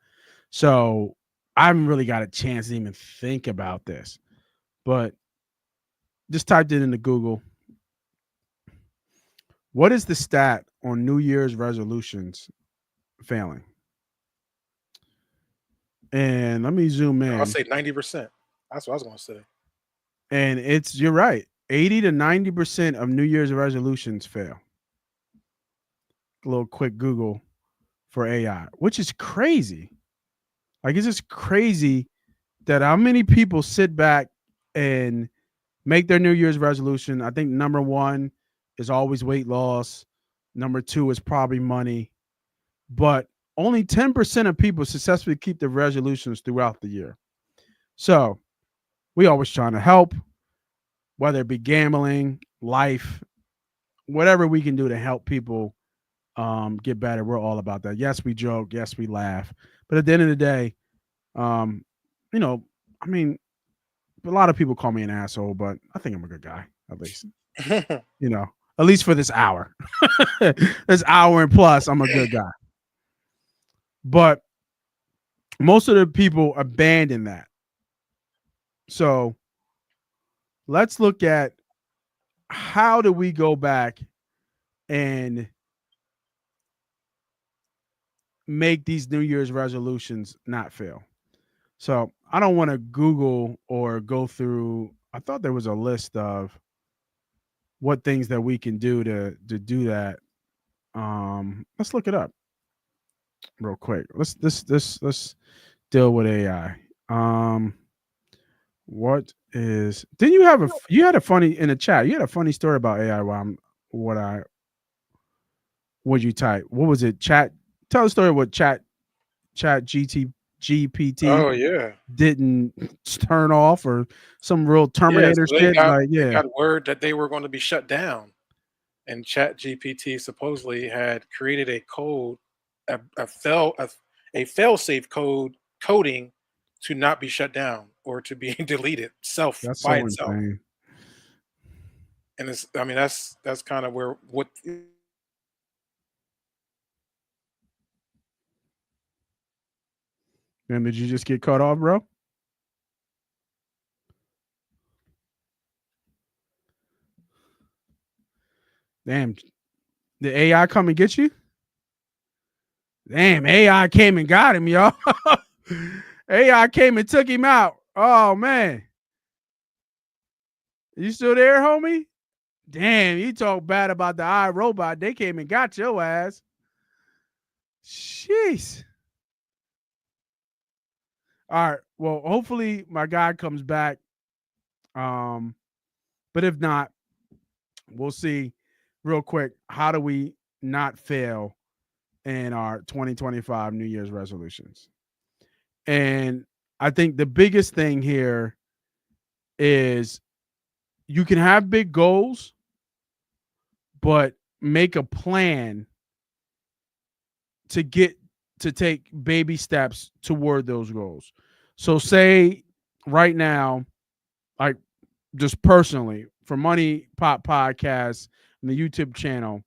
So I haven't really got a chance to even think about this, but just typed it into Google. What is the stat on New Year's resolutions failing? And let me zoom in. I'll say 90%. That's what I was going to say. And you're right. 80 to 90% of New Year's resolutions fail. A little quick Google for AI, which is crazy. Like, it's just crazy that how many people sit back and make their New Year's resolution. I think number one is always weight loss. Number two is probably money. But only 10% of people successfully keep their resolutions throughout the year. So we always trying to help, whether it be gambling, life, whatever we can do to help people get better. We're all about that. Yes, we joke. Yes, we laugh. But at the end of the day, I mean, a lot of people call me an asshole, but I think I'm a good guy, at least. At least for this hour. This hour and plus, I'm a good guy. But most of the people abandon that. So let's look at how do we go back and make these New Year's resolutions not fail. So I don't want to Google or go through. I thought there was a list of what things that we can do to do that. Let's look it up real quick. Let's deal with AI. What is? Didn't you have you had a funny in the chat? You had a funny story about AI. What you type? What was it? Chat. Tell the story. What chat GPT? Oh yeah, didn't turn off or some real Terminator shit. They got word that they were going to be shut down, and Chat GPT supposedly had created a code, a fail-safe coding to not be shut down or to be deleted by itself. Insane. And that's kind of what. And did you just get cut off, bro? Damn. Did AI come and get you? Damn, AI came and got him, y'all. AI came and took him out. Oh, man. You still there, homie? Damn, you talk bad about the iRobot. They came and got your ass. Jeez. All right. Well, hopefully my guy comes back. But if not, we'll see real quick. How do we not fail in our 2025 New Year's resolutions? And I think the biggest thing here is you can have big goals, but make a plan to take baby steps toward those goals. So say right now, like just personally for Money Pop Podcast and the YouTube channel,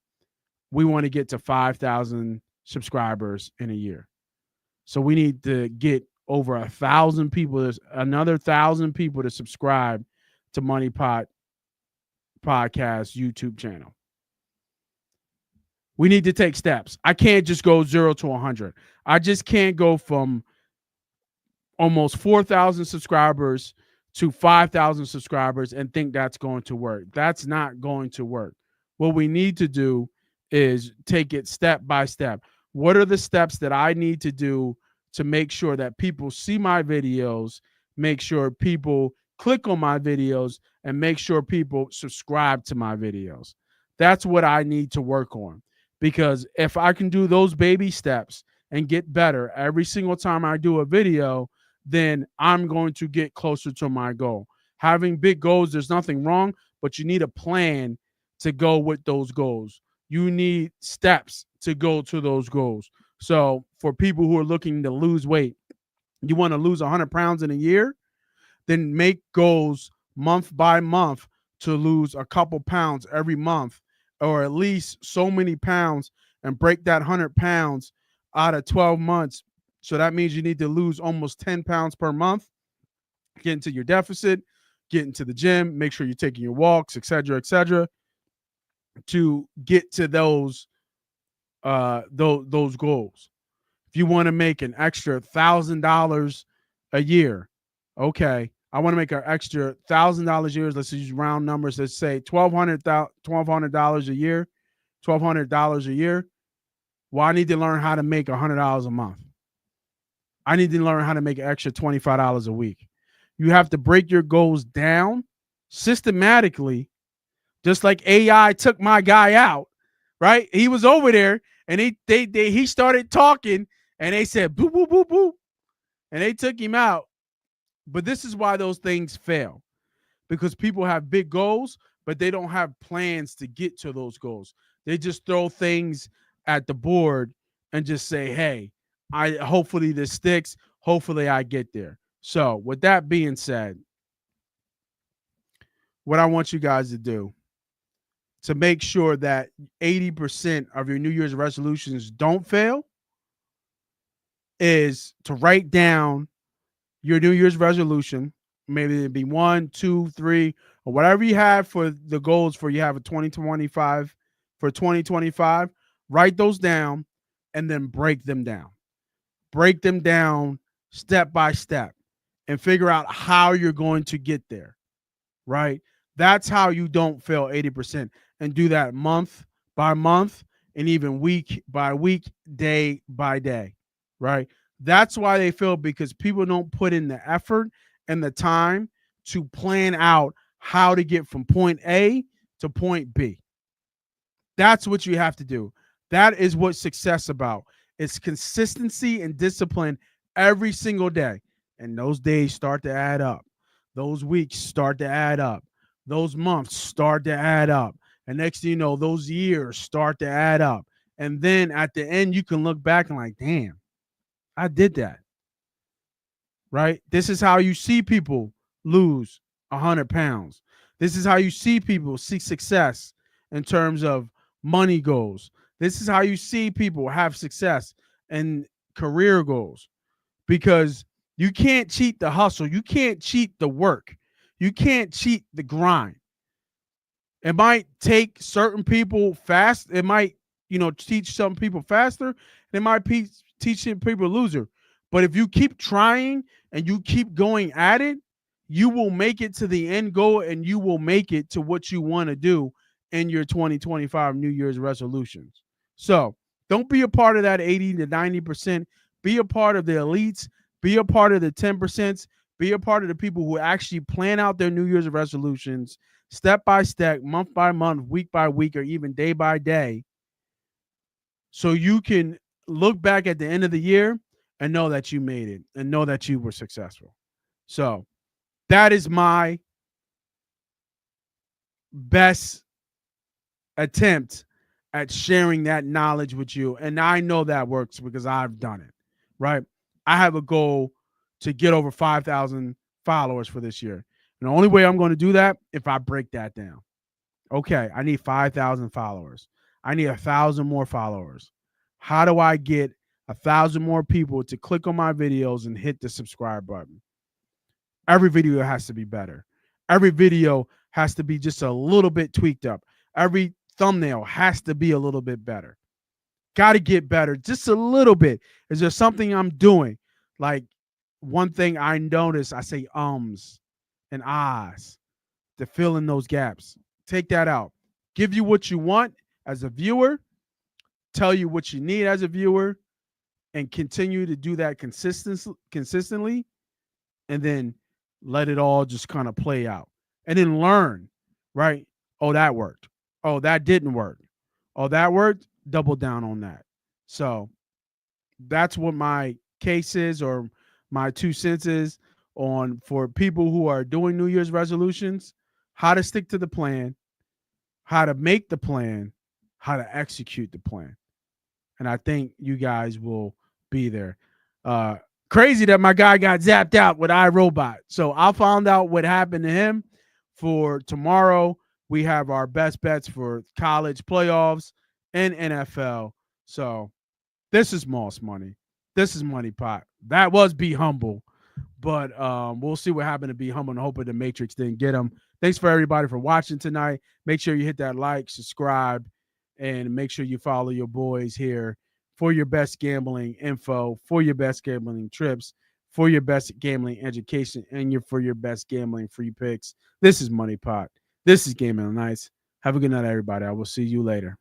we want to get to 5,000 subscribers in a year. So we need to get over 1,000 people, there's another 1,000 people to subscribe to Money Pot Podcast YouTube channel. We need to take steps. I can't just go 0 to 100. I just can't go from almost 4,000 subscribers to 5,000 subscribers and think that's going to work. That's not going to work. What we need to do is take it step by step. What are the steps that I need to do to make sure that people see my videos, make sure people click on my videos, and make sure people subscribe to my videos? That's what I need to work on. Because if I can do those baby steps and get better every single time I do a video, then I'm going to get closer to my goal. Having big goals, there's nothing wrong, but you need a plan to go with those goals. You need steps to go to those goals. So for people who are looking to lose weight, you want to lose 100 pounds in a year, then make goals month by month to lose a couple pounds every month, or at least so many pounds, and break that 100 pounds out of 12 months. So that means you need to lose almost 10 pounds per month, get into your deficit, get into the gym, make sure you're taking your walks, et cetera, to get to those goals. If you want to make an extra $1,000 a year, okay, I want to make an extra $1,000 a year. Let's use round numbers. Let's say $1,200 a year, $1,200 a year. Well, I need to learn how to make $100 a month. I need to learn how to make an extra $25 a week. You have to break your goals down systematically, just like AI took my guy out, right? He was over there and he started talking and they said, boo, boo, boo, boo. And they took him out. But this is why those things fail, because people have big goals, but they don't have plans to get to those goals. They just throw things at the board and just say, hey, hopefully this sticks. Hopefully I get there. So with that being said, what I want you guys to do to make sure that 80% of your New Year's resolutions don't fail is to write down your New Year's resolution. Maybe it'd be 1, 2, 3, or whatever you have for the goals for you have a 2025 for 2025. Write those down and then break them down. Break them down step by step and figure out how you're going to get there, right? That's how you don't fail 80%. And do that month by month and even week by week, day by day, right? That's why they fail, because people don't put in the effort and the time to plan out how to get from point A to point B. That's what you have to do. That is what success about. It's consistency and discipline every single day. And those days start to add up. Those weeks start to add up. Those months start to add up. And next thing you know, those years start to add up. And then at the end, you can look back and like, damn, I did that. Right? This is how you see people lose 100 pounds. This is how you see people see success in terms of money goals. This is how you see people have success and career goals, because you can't cheat the hustle. You can't cheat the work. You can't cheat the grind. It might take certain people fast. It might, teach some people faster. It might teach people loser. But if you keep trying and you keep going at it, you will make it to the end goal, and you will make it to what you want to do in your 2025 New Year's resolutions. So don't be a part of that 80 to 90%. Be a part of the elites. Be a part of the 10%. Be a part of the people who actually plan out their New Year's resolutions step by step, month by month, week by week, or even day by day, so you can look back at the end of the year and know that you made it and know that you were successful. So that is my best attempt at sharing that knowledge with you. And I know that works because I've done it, right? I have a goal to get over 5,000 followers for this year. And the only way I'm going to do that if I break that down. Okay, I need 5,000 followers. I need 1,000 more followers. How do I get 1,000 more people to click on my videos and hit the subscribe button? Every video has to be better. Every video has to be just a little bit tweaked up. Every thumbnail has to be a little bit better. Got to get better just a little bit. Is there something I'm doing? Like one thing I notice, I say ums and ahs to fill in those gaps. Take that out. Give you what you want as a viewer. Tell you what you need as a viewer. And continue to do that consistently. And then let it all just kind of play out. And then learn, right? Oh, that worked. Oh, that didn't work. Oh, that worked. Double down on that. So that's what my case is, or my 2 cents is on for people who are doing New Year's resolutions, how to stick to the plan, how to make the plan, how to execute the plan. And I think you guys will be there. Crazy that my guy got zapped out with iRobot. So I found out what happened to him. For tomorrow, we have our best bets for college playoffs and NFL. So this is Moss Money. This is Money Pot. That was Be Humble. But we'll see what happened to Be Humble, and hoping the Matrix didn't get him. Thanks for everybody for watching tonight. Make sure you hit that like, subscribe, and make sure you follow your boys here for your best gambling info, for your best gambling trips, for your best gambling education, and for your best gambling free picks. This is Money Pot. This is Gaming Nights. Have a good night, everybody. I will see you later.